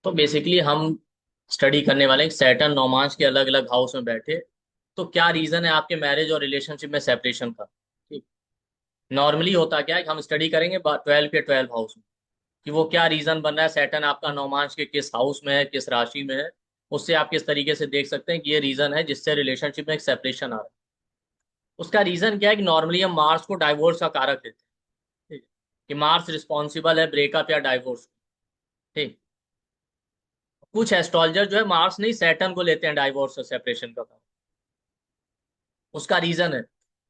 तो बेसिकली हम स्टडी करने वाले हैं सैटर्न नौमांश के अलग अलग हाउस में बैठे। तो क्या रीजन है आपके मैरिज और रिलेशनशिप में सेपरेशन का। ठीक। नॉर्मली होता क्या है कि हम स्टडी करेंगे 12 के 12 हाउस में कि वो क्या रीजन बन रहा है, सैटर्न आपका नौमांश के किस हाउस में है, किस राशि में है। उससे आप किस तरीके से देख सकते हैं कि ये रीजन है जिससे रिलेशनशिप में एक सेपरेशन आ रहा है। उसका रीजन क्या है कि नॉर्मली हम मार्स को डाइवोर्स का कारक देते हैं। ठीक। कि मार्स रिस्पॉन्सिबल है ब्रेकअप या डाइवोर्स। ठीक। कुछ एस्ट्रोलॉजर जो है मार्स नहीं सैटर्न को लेते हैं डाइवोर्स और सेपरेशन का। उसका रीजन है,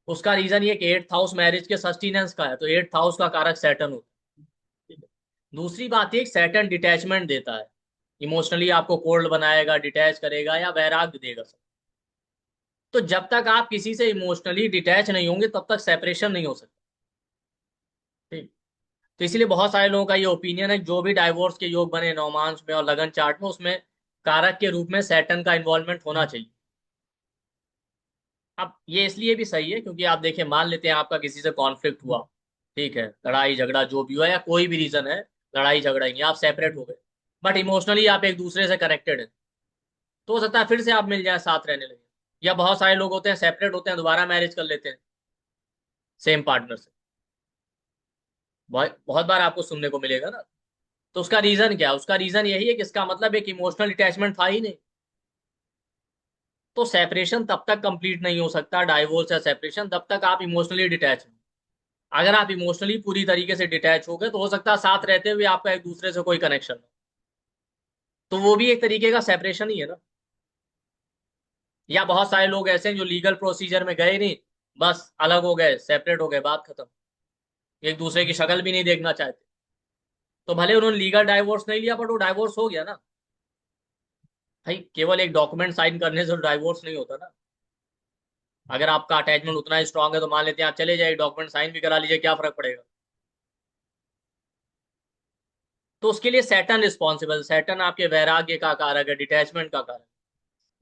उसका रीजन ये कि एट्थ हाउस मैरिज के सस्टेनेंस का है, तो एट्थ हाउस का कारक सैटर्न होता है। ठीक है। दूसरी बात ये सैटर्न डिटैचमेंट देता है, इमोशनली आपको कोल्ड बनाएगा, डिटैच करेगा या वैराग्य देगा सब। तो जब तक आप किसी से इमोशनली डिटैच नहीं होंगे तब तक सेपरेशन नहीं हो सकता। ठीक। तो इसलिए बहुत सारे लोगों का ये ओपिनियन है जो भी डाइवोर्स के योग बने नौमांश में और लगन चार्ट में उसमें कारक के रूप में सैटर्न का इन्वॉल्वमेंट होना चाहिए। अब ये इसलिए भी सही है क्योंकि आप देखिए मान लेते हैं आपका किसी से कॉन्फ्लिक्ट हुआ। ठीक है, लड़ाई झगड़ा जो भी हुआ या कोई भी रीजन है, लड़ाई झगड़ा ही नहीं, आप सेपरेट हो गए बट इमोशनली आप एक दूसरे से कनेक्टेड हैं। तो हो सकता है फिर से आप मिल जाए, साथ रहने लगे। या बहुत सारे लोग होते हैं सेपरेट होते हैं दोबारा मैरिज कर लेते हैं सेम पार्टनर से। बहुत बहुत बार आपको सुनने को मिलेगा ना। तो उसका रीजन क्या है, उसका रीजन यही है कि इसका मतलब एक इमोशनल अटैचमेंट था ही नहीं। तो सेपरेशन तब तक कंप्लीट नहीं हो सकता, डाइवोर्स या सेपरेशन, तब तक आप इमोशनली डिटैच। अगर आप इमोशनली पूरी तरीके से डिटैच हो गए तो हो सकता है साथ रहते हुए आपका एक दूसरे से कोई कनेक्शन हो। तो वो भी एक तरीके का सेपरेशन ही है ना। या बहुत सारे लोग ऐसे हैं जो लीगल प्रोसीजर में गए नहीं, बस अलग हो गए, सेपरेट हो गए, बात खत्म। एक दूसरे की शक्ल भी नहीं देखना चाहते। तो भले उन्होंने लीगल डाइवोर्स नहीं लिया बट वो डाइवोर्स हो गया ना। भाई केवल एक डॉक्यूमेंट साइन करने से डाइवोर्स नहीं होता ना। अगर आपका अटैचमेंट उतना स्ट्रांग है तो मान लेते हैं आप चले जाइए, डॉक्यूमेंट साइन भी करा लीजिए, क्या फर्क पड़ेगा। तो उसके लिए सैटर्न रिस्पॉन्सिबल, सैटर्न आपके वैराग्य का कारक है, डिटैचमेंट का कारक।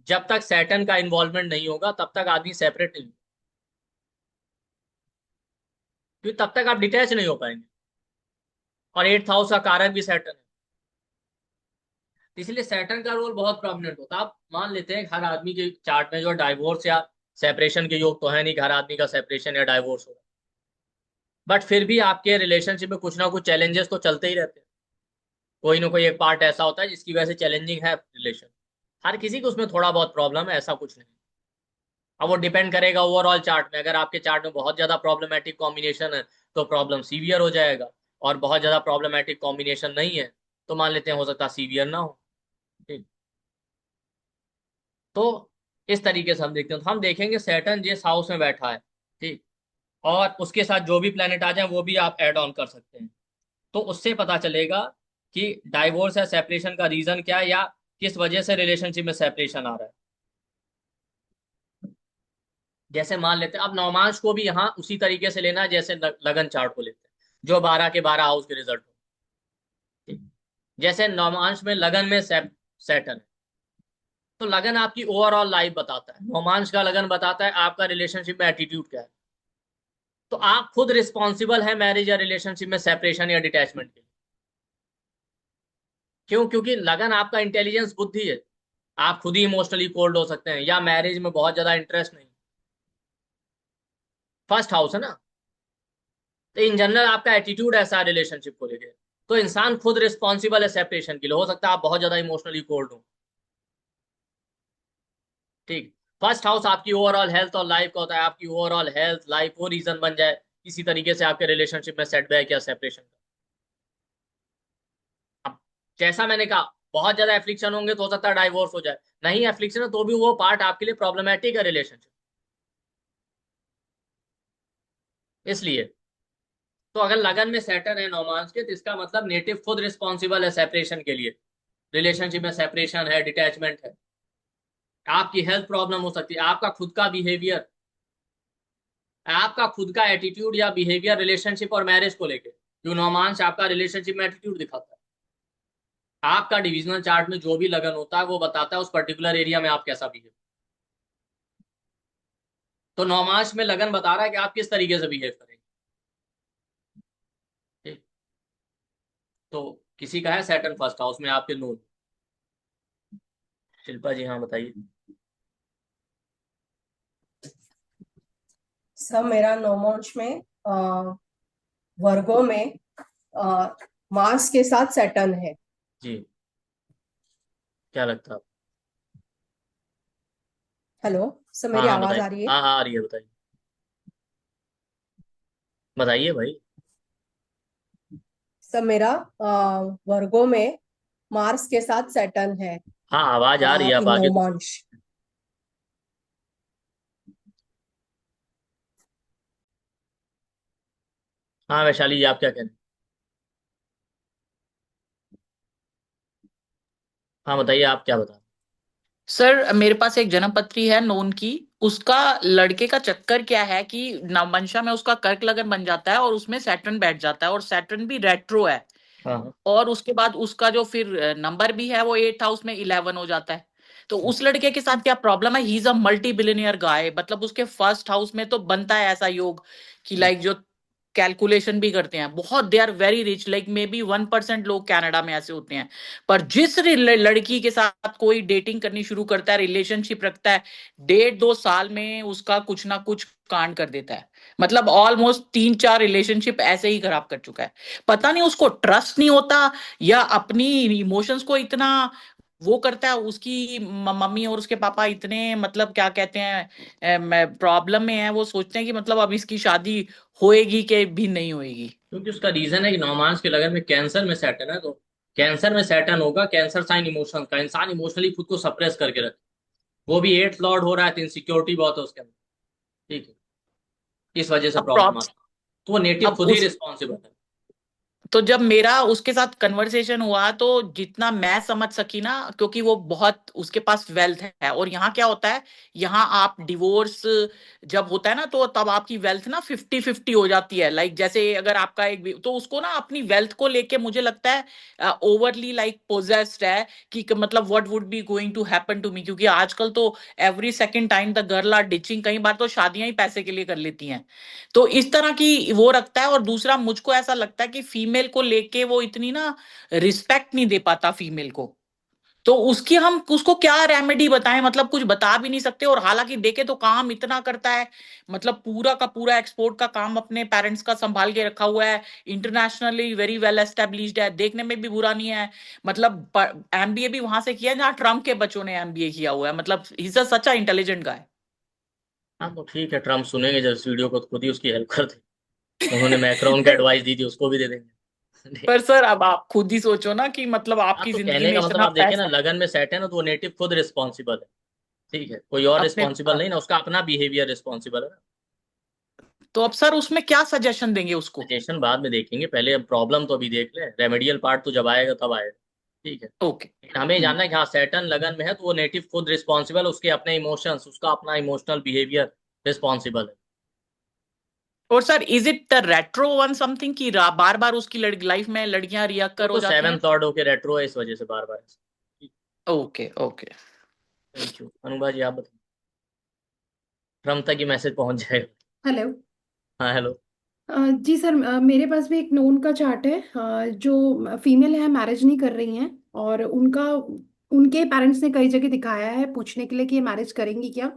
जब तक सैटर्न का इन्वॉल्वमेंट नहीं होगा तब तक आदमी सेपरेट नहीं, क्योंकि तब तक आप डिटैच नहीं हो पाएंगे। और एट्थ हाउस का कारक भी सैटर्न है। इसलिए सैटर्न का रोल बहुत प्रोमिनेंट होता है। आप मान लेते हैं हर आदमी के चार्ट में जो डाइवोर्स या सेपरेशन के योग तो है नहीं कि हर आदमी का सेपरेशन या डाइवोर्स होगा। बट फिर भी आपके रिलेशनशिप में कुछ ना कुछ चैलेंजेस तो चलते ही रहते हैं। कोई ना कोई एक पार्ट ऐसा होता है जिसकी वजह से चैलेंजिंग है रिलेशन। हर किसी को उसमें थोड़ा बहुत प्रॉब्लम है, ऐसा कुछ नहीं। अब वो डिपेंड करेगा ओवरऑल चार्ट में, अगर आपके चार्ट में बहुत ज्यादा प्रॉब्लमेटिक कॉम्बिनेशन है तो प्रॉब्लम सीवियर हो जाएगा। और बहुत ज्यादा प्रॉब्लमेटिक कॉम्बिनेशन नहीं है तो मान लेते हैं हो सकता है सीवियर ना हो। ठीक। तो इस तरीके से हम देखते हैं, तो हम देखेंगे सैटर्न जिस हाउस में बैठा है। ठीक। और उसके साथ जो भी प्लेनेट आ जाए वो भी आप ऐड ऑन कर सकते हैं। तो उससे पता चलेगा कि डाइवोर्स या सेपरेशन का रीजन क्या है या किस वजह से रिलेशनशिप में सेपरेशन आ रहा है। जैसे मान लेते हैं अब नौमांश को भी यहाँ उसी तरीके से लेना है जैसे लगन चार्ट को लेते हैं, जो 12 के 12 हाउस के रिजल्ट हो। ठीक। जैसे नौमांश में लगन में सैटर्न है, तो लगन आपकी ओवरऑल लाइफ बताता है, नौमांश का लगन बताता है आपका रिलेशनशिप में एटीट्यूड क्या है। तो आप खुद रिस्पॉन्सिबल है मैरिज या रिलेशनशिप में सेपरेशन या डिटैचमेंट के लिए। क्यों? क्योंकि लगन आपका इंटेलिजेंस बुद्धि है। आप खुद ही इमोशनली कोल्ड हो सकते हैं या मैरिज में बहुत ज्यादा इंटरेस्ट नहीं। फर्स्ट हाउस है ना। तो इन जनरल आपका एटीट्यूड ऐसा है रिलेशनशिप को लेके। तो इंसान खुद रिस्पॉन्सिबल है सेपरेशन के लिए, हो सकता है आप बहुत ज्यादा इमोशनली कोल्ड हो। ठीक। फर्स्ट हाउस आपकी ओवरऑल हेल्थ और लाइफ का होता है, आपकी ओवरऑल हेल्थ लाइफ वो रीजन बन जाए किसी तरीके से आपके रिलेशनशिप में सेटबैक या सेपरेशन का। अब जैसा मैंने कहा बहुत ज्यादा एफ्लिक्शन होंगे तो हो सकता है डाइवोर्स हो जाए, नहीं एफ्लिक्शन है तो भी वो पार्ट आपके लिए प्रॉब्लमेटिक है रिलेशनशिप। इसलिए तो अगर लगन में सेटल है नौमांस के तो इसका मतलब नेटिव खुद रिस्पॉन्सिबल है सेपरेशन के लिए। रिलेशनशिप में सेपरेशन है, डिटैचमेंट है। आपकी हेल्थ प्रॉब्लम हो सकती है, आपका खुद का बिहेवियर, आपका खुद का एटीट्यूड या बिहेवियर रिलेशनशिप और मैरिज को लेके, जो नौमांश आपका रिलेशनशिप में एटीट्यूड दिखाता है। आपका डिविजनल चार्ट में जो भी लगन होता है वो बताता है उस पर्टिकुलर एरिया में आप कैसा बिहेव। तो नौमांश में लगन बता रहा है कि आप किस तरीके से बिहेव करेंगे। ठीक। तो किसी का है सैटर्न फर्स्ट हाउस में आपके नोन, शिल्पा जी, हाँ बताइए। सब मेरा नौमोंश में वर्गों में अ, मार्स के साथ सैटर्न है। जी, क्या लगता है आपको? हेलो, सब हाँ मेरी हाँ आवाज बताइए, आ रही है? हाँ हाँ आ रही है, बताइए। बताइए भाई। सब मेरा वर्गों में मार्स के साथ सैटर्न है हाँ आवाज आ रही है, आप इन आगे तो। नौमोंश। हाँ वैशाली जी, आप क्या कह रहे हैं? हाँ बताइए, आप क्या बता रहे सर मेरे पास एक जन्म पत्री है नोन की। उसका लड़के का चक्कर क्या है कि नवमंशा में उसका कर्क लगन बन जाता है और उसमें सैटर्न बैठ जाता है और सैटर्न भी रेट्रो है। हैं? हाँ और उसके बाद उसका जो फिर नंबर भी है वो 8 हाउस में 11 हो जाता है। तो उस लड़के के साथ क्या प्रॉब्लम है, he is a multi billionaire guy, मतलब उसके फर्स्ट हाउस में तो बनता है ऐसा योग कि लाइक जो कैलकुलेशन भी करते हैं बहुत, they are very rich, like maybe 1% लोग कनाडा में ऐसे होते हैं। पर जिस लड़की के साथ कोई डेटिंग करनी शुरू करता है, रिलेशनशिप रखता है, 1.5-2 साल में उसका कुछ ना कुछ कांड कर देता है। मतलब ऑलमोस्ट 3-4 रिलेशनशिप ऐसे ही खराब कर चुका है। पता नहीं उसको ट्रस्ट नहीं होता या अपनी इमोशंस को इतना वो करता है। उसकी मम्मी और उसके पापा इतने मतलब क्या कहते हैं प्रॉब्लम में है, वो सोचते हैं कि मतलब अब इसकी शादी होएगी कि भी नहीं होएगी। क्योंकि उसका रीजन है कि नौमांस के लगन में कैंसर में सैटर्न है, तो कैंसर में सैटर्न होगा, कैंसर साइन इमोशन का, इंसान इमोशनली खुद को सप्रेस करके रखे। वो भी एट्थ लॉर्ड हो रहा है तो इनसिक्योरिटी बहुत है उसके अंदर। ठीक है, इस वजह से अब प्रॉब्लम प्रॉब्लम आती है। तो वो नेटिव अब खुद ही उस रिस्पॉन्सिबल है। तो जब मेरा उसके साथ कन्वर्सेशन हुआ तो जितना मैं समझ सकी ना, क्योंकि वो बहुत उसके पास वेल्थ है और यहाँ क्या होता है, यहाँ आप डिवोर्स जब होता है ना तो तब आपकी वेल्थ ना 50-50 हो जाती है। लाइक जैसे अगर आपका तो उसको ना अपनी वेल्थ को लेके मुझे लगता है ओवरली लाइक पोजेस्ड है कि मतलब what would be going to happen to me, क्योंकि आजकल तो every second time the girl are ditching, कई बार तो शादियां ही पैसे के लिए कर लेती हैं। तो इस तरह की वो रखता है। और दूसरा मुझको ऐसा लगता है कि फीमेल को लेके वो इतनी ना रिस्पेक्ट नहीं दे पाता फीमेल को। तो उसकी हम उसको क्या रेमेडी बताएं, मतलब कुछ बता भी नहीं सकते। और हालांकि देखे तो काम इतना करता है, मतलब पूरा का पूरा एक्सपोर्ट का काम अपने पेरेंट्स का संभाल के रखा हुआ है, इंटरनेशनली वेरी वेल एस्टेब्लिश्ड है, देखने में भी बुरा नहीं है। मतलब एमबीए भी वहां से किया जहां ट्रम्प के बच्चों ने एमबीए किया हुआ है। मतलब he is such a intelligent गाय। हाँ तो ठीक है, ट्रम्प सुनेंगे जब इस वीडियो को तो खुद ही उसकी हेल्प कर दे। उन्होंने मैक्रोन को एडवाइस दी थी, उसको भी दे देंगे। पर सर अब आप खुद ही सोचो ना कि मतलब हाँ आपकी तो जिंदगी कहने में का मतलब इतना आप देखिए ना, पैसा। लगन में सेट है ना, तो वो नेटिव खुद रिस्पॉन्सिबल है। ठीक है, कोई और अपने रिस्पॉन्सिबल नहीं ना, उसका अपना बिहेवियर रिस्पॉन्सिबल है ना। तो अब सर उसमें क्या सजेशन देंगे उसको? सजेशन बाद में देखेंगे, पहले अब प्रॉब्लम तो अभी देख ले, रेमेडियल पार्ट तो जब आएगा तब आएगा। ठीक है। ओके। लेकिन हमें ये जानना है कि हाँ सैटर्न लगन में है तो वो नेटिव खुद रिस्पॉन्सिबल, उसके अपने इमोशंस, उसका अपना इमोशनल बिहेवियर रिस्पॉन्सिबल है। और sir is it the retro one something की बार बार उसकी लाइफ में लड़कियां वो रियक्कर हो तो जाती हैं? सेवेंथ लॉर्ड होके रेट्रो है, इस वजह से बार बार। Okay okay. Thank you Anubha ji, आप बताइए। ट्रम्प तक ये मैसेज पहुंच जाएगा। हेलो। हाँ हेलो। जी सर, मेरे पास भी एक नोन का चार्ट है। जो फीमेल है, मैरिज नहीं कर रही हैं और उनका उनके पेरेंट्स ने कई जगह दिखाया है पूछने के लिए कि ये मैरिज करेंगी क्या।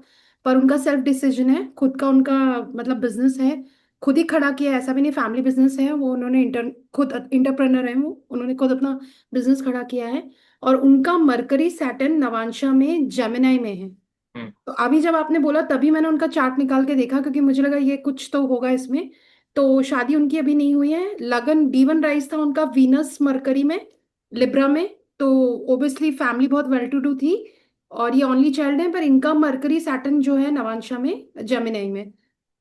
पर उनका सेल्फ डिसीजन है, खुद का उनका मतलब बिजनेस है, खुद ही खड़ा किया है। ऐसा भी नहीं फैमिली बिजनेस है, वो उन्होंने खुद इंटरप्रेनर है, वो उन्होंने खुद अपना बिजनेस खड़ा किया है। और उनका मरकरी सैटर्न नवांशा में जेमिनाई में है। हम्म। तो अभी जब आपने बोला तभी मैंने उनका चार्ट निकाल के देखा, क्योंकि मुझे लगा ये कुछ तो होगा इसमें। तो शादी उनकी अभी नहीं हुई है। लगन D1 राइज था उनका वीनस मरकरी में, लिब्रा में। तो ओबियसली फैमिली बहुत वेल टू डू थी और ये ओनली चाइल्ड है। पर इनका मरकरी सैटर्न जो है नवांशा में, जेमिनाई में।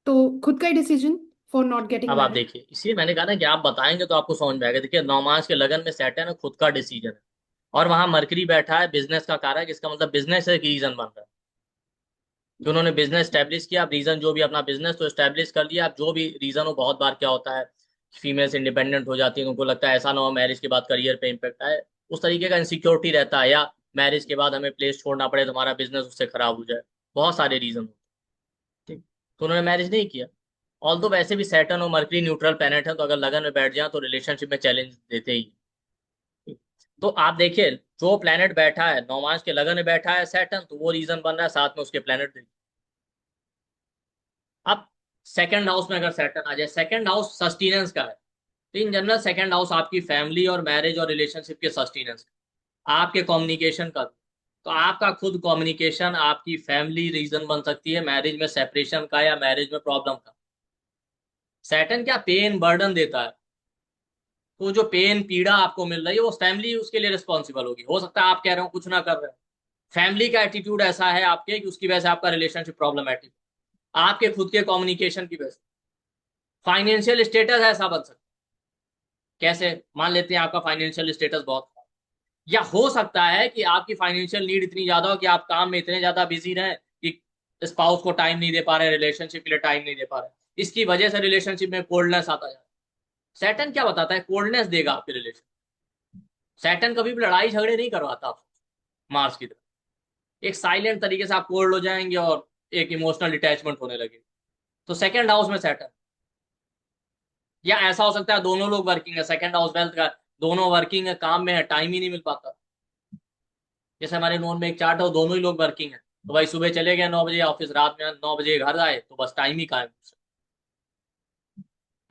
तो खुद का ही डिसीजन फॉर नॉट गेटिंग अब आप मैरिड। देखिए, इसलिए मैंने कहा ना कि आप बताएंगे तो आपको समझ में आएगा। देखिए नौमास के लगन में सेट है ना, खुद का डिसीजन है। और वहां मरकरी बैठा है बिजनेस का कारक, इसका मतलब बिजनेस एक रीजन बन रहा है कि उन्होंने बिजनेस स्टैब्लिश किया। अब रीजन जो भी, अपना बिजनेस तो स्टैब्लिश कर लिया, अब जो भी रीजन हो, बहुत बार क्या होता है फीमेल्स इंडिपेंडेंट हो जाती है, उनको लगता है ऐसा ना हो मैरिज के बाद करियर पे इम्पेक्ट आए, उस तरीके का इनसिक्योरिटी रहता है, या मैरिज के बाद हमें प्लेस छोड़ना पड़े तो हमारा बिजनेस उससे खराब हो जाए। बहुत सारे रीजन। ठीक। तो उन्होंने मैरिज नहीं किया। ऑल तो वैसे भी सैटर्न और मरकरी न्यूट्रल प्लैनेट है, तो अगर लगन में बैठ जाए तो रिलेशनशिप में चैलेंज देते ही। ठीक। तो आप देखिए, जो प्लेनेट बैठा है नौमांश के लगन में बैठा है सैटर्न, तो वो रीजन बन रहा है, साथ में उसके प्लेनेट देखिए। अब सेकंड हाउस में अगर सैटर्न आ जाए, सेकंड हाउस सस्टेनेंस का है, तो इन जनरल सेकंड हाउस आपकी फैमिली और मैरिज और रिलेशनशिप के सस्टेनेंस, आपके कम्युनिकेशन का। तो आपका खुद कम्युनिकेशन आपकी फैमिली रीजन बन सकती है मैरिज में सेपरेशन का या मैरिज में प्रॉब्लम का। सैटर्न क्या पेन बर्डन देता है, तो जो पेन पीड़ा आपको मिल रही है वो फैमिली उसके लिए रिस्पॉन्सिबल होगी। हो सकता है आप कह रहे हो कुछ ना कर रहे हो, फैमिली का एटीट्यूड ऐसा है आपके कि उसकी वजह से आपका रिलेशनशिप प्रॉब्लमैटिक, आपके खुद के कम्युनिकेशन की वजह से। फाइनेंशियल स्टेटस ऐसा बन सकता है, कैसे मान लेते हैं आपका फाइनेंशियल स्टेटस बहुत, या हो सकता है कि आपकी फाइनेंशियल नीड इतनी ज्यादा हो कि आप काम में इतने ज्यादा बिजी रहें कि स्पाउस को टाइम नहीं दे पा रहे, रिलेशनशिप के लिए टाइम नहीं दे पा रहे, इसकी वजह से रिलेशनशिप में कोल्डनेस आता जाए। सैटर्न क्या बताता है, कोल्डनेस देगा आपके रिलेशन। सैटर्न कभी भी लड़ाई झगड़े नहीं करवाता आप, मार्स की तरह एक साइलेंट तरीके से आप कोल्ड हो जाएंगे और एक इमोशनल डिटैचमेंट होने लगे। तो सेकंड हाउस में सैटर्न, या ऐसा हो सकता है दोनों लोग वर्किंग है, सेकंड हाउस वेल्थ का, दोनों वर्किंग है, काम में है, टाइम ही नहीं मिल पाता। जैसे हमारे नोन में एक चार्ट है, दोनों ही लोग वर्किंग है, तो भाई सुबह चले गए 9 बजे ऑफिस, रात में 9 बजे घर आए, तो बस टाइम ही कहाँ है,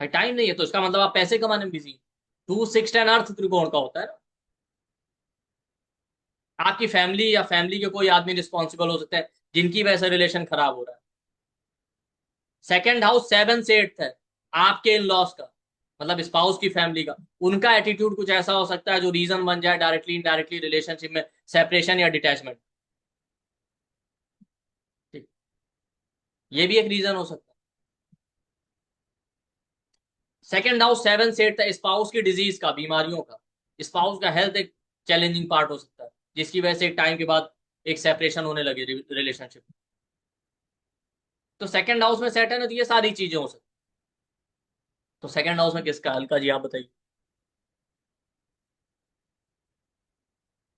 भाई टाइम नहीं है, तो इसका मतलब आप पैसे कमाने में बिजी। 2 6 10 अर्थ त्रिकोण का होता है ना। आपकी फैमिली या फैमिली के कोई आदमी रिस्पॉन्सिबल हो सकते हैं जिनकी वजह से रिलेशन खराब हो रहा है। सेकेंड हाउस 7 से 8 है, आपके इन लॉस का, मतलब स्पाउस की फैमिली का, उनका एटीट्यूड कुछ ऐसा हो सकता है जो रीजन बन जाए डायरेक्टली इनडायरेक्टली रिलेशनशिप में सेपरेशन या डिटैचमेंट। ठीक, ये भी एक रीजन हो सकता है। सेकेंड हाउस 7 से 8 है, स्पाउस की डिजीज का, बीमारियों का, स्पाउस का हेल्थ एक चैलेंजिंग पार्ट हो सकता है, जिसकी वजह से एक टाइम के बाद एक सेपरेशन होने लगे रिलेशनशिप। तो सेकेंड हाउस में सेट है ना, तो ये सारी चीजें हो सकती। तो सेकेंड हाउस में किसका, हल्का जी आप बताइए।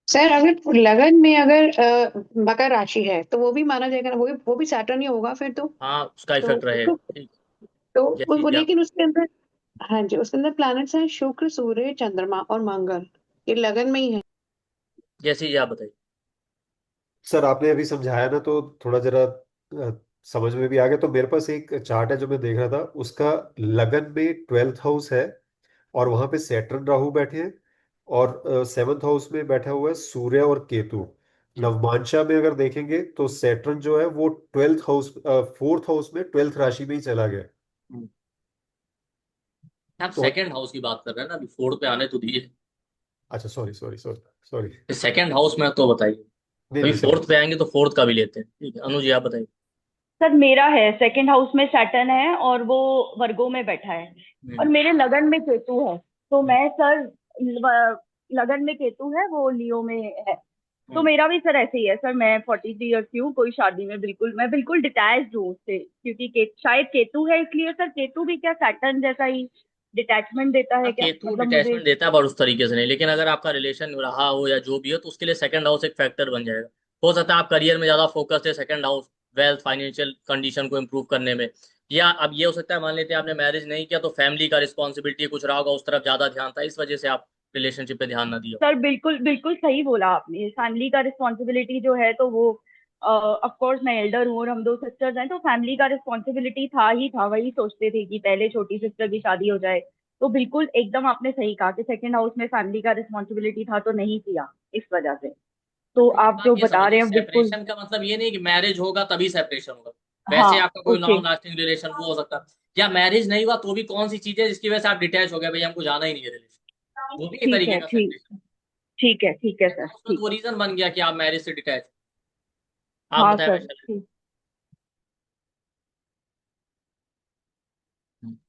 सर अगर लगन में अगर मकर राशि है तो वो भी माना जाएगा ना, वो भी सैटर्न ही होगा फिर तो। हाँ, उसका तो इफेक्ट रहेगा। तो, ठीक, तो जैसी जी आप, लेकिन उसके अंदर, हाँ जी, उसके अंदर प्लैनेट्स हैं शुक्र सूर्य चंद्रमा और मंगल, ये लगन में ही है। जैसी जी आप बताइए। सर आपने अभी समझाया ना तो थोड़ा जरा समझ में भी आ गया। तो मेरे पास एक चार्ट है जो मैं देख रहा था, उसका लगन में 12th हाउस है और वहां पे सैटर्न राहु बैठे हैं, और 7th हाउस में बैठा हुआ है सूर्य और केतु। नवमांशा में अगर देखेंगे तो सैटर्न जो है वो 4th हाउस में 12th राशि में ही चला गया। हम्म। आप तो सेकंड हाउस की बात कर रहे हैं ना, अभी फोर्थ पे आने तो दिए। अच्छा, sorry sorry sorry sorry. Second house में तो बताइए, नहीं अभी नहीं सर। फोर्थ पे आएंगे तो फोर्थ का भी लेते हैं। ठीक है, अनु जी आप बताइए। सर मेरा है सेकंड हाउस में सैटर्न है और वो वर्गो में बैठा है, और हम्म, मेरे लगन में केतु है। तो हम्म, मैं सर लगन में केतु है, वो लियो में है। तो हम्म। मेरा भी सर ऐसे ही है सर, मैं 43 ईयर्स की हूँ, कोई शादी में बिल्कुल, मैं बिल्कुल डिटैच्ड हूँ उससे, क्योंकि शायद केतु है इसलिए। सर केतु भी क्या सैटर्न जैसा ही डिटैचमेंट देता हाँ, है क्या, केतु मतलब मुझे। डिटैचमेंट देता है पर उस तरीके से नहीं, लेकिन अगर आपका रिलेशन रहा हो या जो भी हो तो उसके लिए सेकंड हाउस एक फैक्टर बन जाएगा। हो सकता है आप करियर में ज्यादा फोकस है, second house wealth financial condition को इम्प्रूव करने में, या अब ये हो सकता है मान लेते हैं आपने मैरिज नहीं किया तो फैमिली का रिस्पॉन्सिबिलिटी कुछ रहा होगा, उस तरफ ज्यादा ध्यान था, इस वजह से आप रिलेशनशिप पे ध्यान ना दिया हो। सर बिल्कुल बिल्कुल सही बोला आपने, फैमिली का रिस्पॉन्सिबिलिटी जो है तो वो ऑफ कोर्स मैं एल्डर हूँ और हम दो सिस्टर्स हैं, तो फैमिली का रिस्पॉन्सिबिलिटी था ही था, वही सोचते थे कि पहले छोटी सिस्टर की शादी हो जाए। तो बिल्कुल एकदम आपने सही कहा कि सेकंड हाउस में फैमिली का रिस्पॉन्सिबिलिटी था तो नहीं किया इस वजह से। तो लेकिन आप बात जो ये बता समझिए, रहे हैं बिल्कुल। सेपरेशन का मतलब ये नहीं कि मैरिज होगा तभी सेपरेशन होगा। हाँ। वैसे आपका कोई ओके। लॉन्ग लास्टिंग रिलेशन वो हो सकता है, या मैरिज नहीं हुआ तो भी कौन सी चीज है जिसकी वजह से आप डिटैच हो गए, भाई हमको जाना ही नहीं है रिलेशन, वो भी एक ठीक तरीके है, का ठीक। सेपरेशन। ठीक है सर, उसमें तो ठीक वो है। रीजन बन गया कि आप मैरिज से डिटैच। आप हाँ बताए सर, वैशाली। ठीक।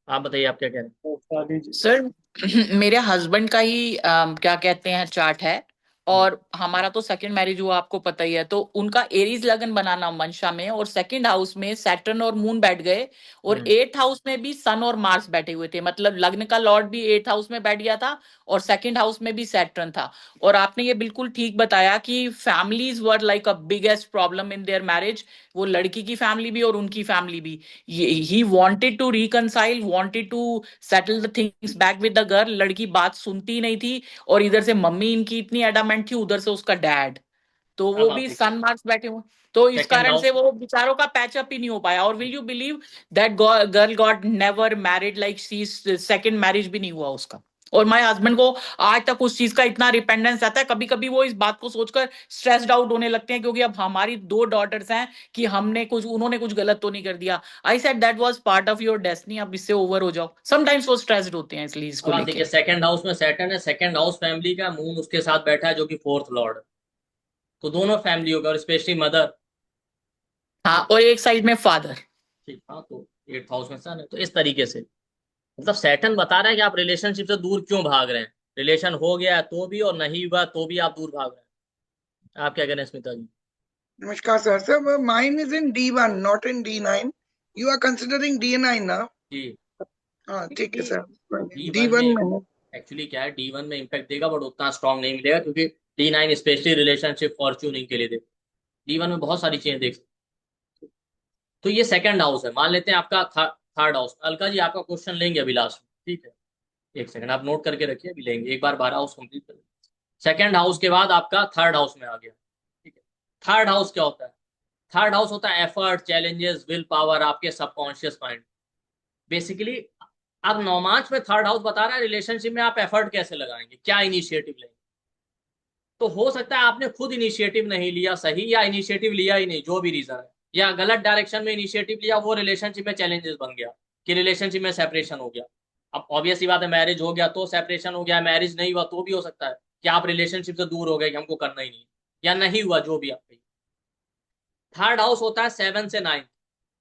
आप बताइए आप क्या कह रहे सर मेरे हस्बैंड का ही क्या कहते हैं चार्ट है, हैं। और हमारा तो सेकंड मैरिज हुआ आपको पता ही है, तो उनका एरीज लगन बनाना मंशा में, और सेकंड हाउस में सैटर्न और मून बैठ गए, और हम्म, एट्थ हाउस में भी सन और मार्स बैठे हुए थे, मतलब लग्न का लॉर्ड भी एट्थ हाउस में बैठ गया था और सेकंड हाउस में भी सैटर्न था। और आपने ये बिल्कुल ठीक बताया कि families were like a biggest problem in their marriage, वो लड़की की फैमिली भी और उनकी फैमिली भी। He wanted to reconcile, wanted to settle the things back with the girl, लड़की बात सुनती नहीं थी, और इधर से मम्मी इनकी इतनी एडामेंट डिपार्टमेंट थी, उधर से उसका डैड, तो क्या वो बात भी है। सन मार्क्स बैठे हुए, तो इस सेकंड कारण हाउस से वो बेचारों का पैचअप ही नहीं हो पाया। और will you believe that girl got never married, like see second marriage भी नहीं हुआ उसका। और माय हस्बैंड को आज तक उस चीज का इतना डिपेंडेंस रहता है, कभी कभी वो इस बात को सोचकर स्ट्रेस्ड आउट होने लगते हैं, क्योंकि अब हमारी 2 डॉटर्स हैं कि उन्होंने कुछ गलत तो नहीं कर दिया। I said that was part of your destiny, अब इससे ओवर हो जाओ। समटाइम्स वो स्ट्रेस्ड होते हैं इसलिए इसको अब आप लेके। देखिए, सेकंड हाउस में सैटर्न है, सेकंड हाउस फैमिली का, मून उसके साथ बैठा है जो कि फोर्थ लॉर्ड, तो दोनों फैमिलियों का और स्पेशली मदर। हाँ, और एक साइड में फादर। ठीक, हाँ, तो 8th हाउस में सन है, तो इस तरीके से मतलब सैटर्न बता रहा है कि आप रिलेशनशिप से दूर क्यों भाग रहे हैं। रिलेशन हो गया तो भी और नहीं हुआ तो भी आप दूर भाग रहे हैं। आप क्या करें स्मिता जी? Namaskar, sir. Sir, mine is in D1, not in D9. You are considering D9 now? जी, हाँ, ठीक है सर। D1 D1 में में एक्चुअली क्या है, D1 में इम्पैक्ट देगा बट उतना स्ट्रांग नहीं मिलेगा, क्योंकि D9 स्पेशली रिलेशनशिप फॉर्च्यूनिंग के लिए देगा। D1 में बहुत सारी चीजें देख सकते हैं। तो ये सेकंड हाउस है, मान लेते हैं आपका थर्ड हाउस। अलका जी आपका क्वेश्चन लेंगे अभी लास्ट में, ठीक है? एक सेकंड आप नोट करके रखिए, अभी लेंगे एक बार 12 हाउस कंप्लीट कर लेंगे। सेकंड हाउस के बाद आपका थर्ड हाउस में आ गया, ठीक है? थर्ड हाउस क्या होता है? थर्ड हाउस होता है एफर्ट, चैलेंजेस, विल पावर, आपके सबकॉन्शियस माइंड बेसिकली। अब नौमांच में थर्ड हाउस बता रहा है रिलेशनशिप में आप एफर्ट कैसे लगाएंगे, क्या इनिशिएटिव लेंगे। तो हो सकता है आपने खुद इनिशिएटिव नहीं लिया सही, या इनिशिएटिव लिया ही नहीं, जो भी रीजन है, या गलत डायरेक्शन में इनिशिएटिव लिया, वो रिलेशनशिप में चैलेंजेस बन गया कि रिलेशनशिप में सेपरेशन हो गया। अब ऑब्वियस ही बात है, मैरिज हो गया तो सेपरेशन हो गया, मैरिज नहीं हुआ तो भी हो सकता है कि आप रिलेशनशिप से दूर हो गए कि हमको करना ही नहीं, या नहीं हुआ, जो भी आप। थर्ड हाउस होता है 7 से 9,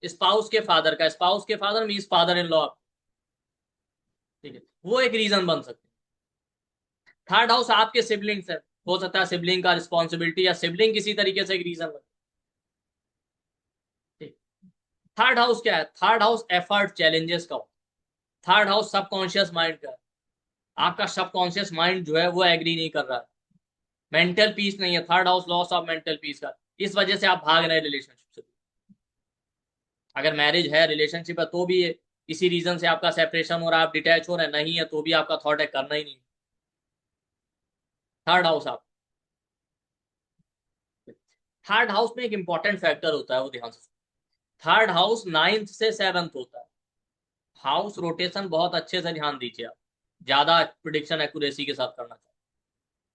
स्पाउस के फादर का। स्पाउस के father means father in law, ठीक है? वो एक रीजन बन सकते हैं। थर्ड हाउस आपके सिबलिंग्स है, हो सकता है सिबलिंग का रिस्पॉन्सिबिलिटी या सिबलिंग किसी तरीके से एक रीजन बन। ठीक, थर्ड हाउस क्या है? थर्ड हाउस एफर्ट, चैलेंजेस का। थर्ड हाउस सबकॉन्शियस माइंड का है। आपका सबकॉन्शियस माइंड जो है वो एग्री नहीं कर रहा है, मेंटल पीस नहीं है। Third house loss of mental peace का, इस वजह से आप भाग रहे हैं रिलेशनशिप से। अगर मैरिज है, रिलेशनशिप है, तो भी इसी रीजन से आपका सेपरेशन हो रहा है, आप डिटैच हो रहे हैं, नहीं है तो भी आपका थॉट है करना ही नहीं। थर्ड हाउस आप, थर्ड हाउस में एक इंपॉर्टेंट फैक्टर होता है, वो ध्यान से। थर्ड हाउस 9th से 7th होता है। हाउस रोटेशन बहुत अच्छे से ध्यान दीजिए आप, ज्यादा प्रिडिक्शन एक्यूरेसी के साथ करना चाहिए।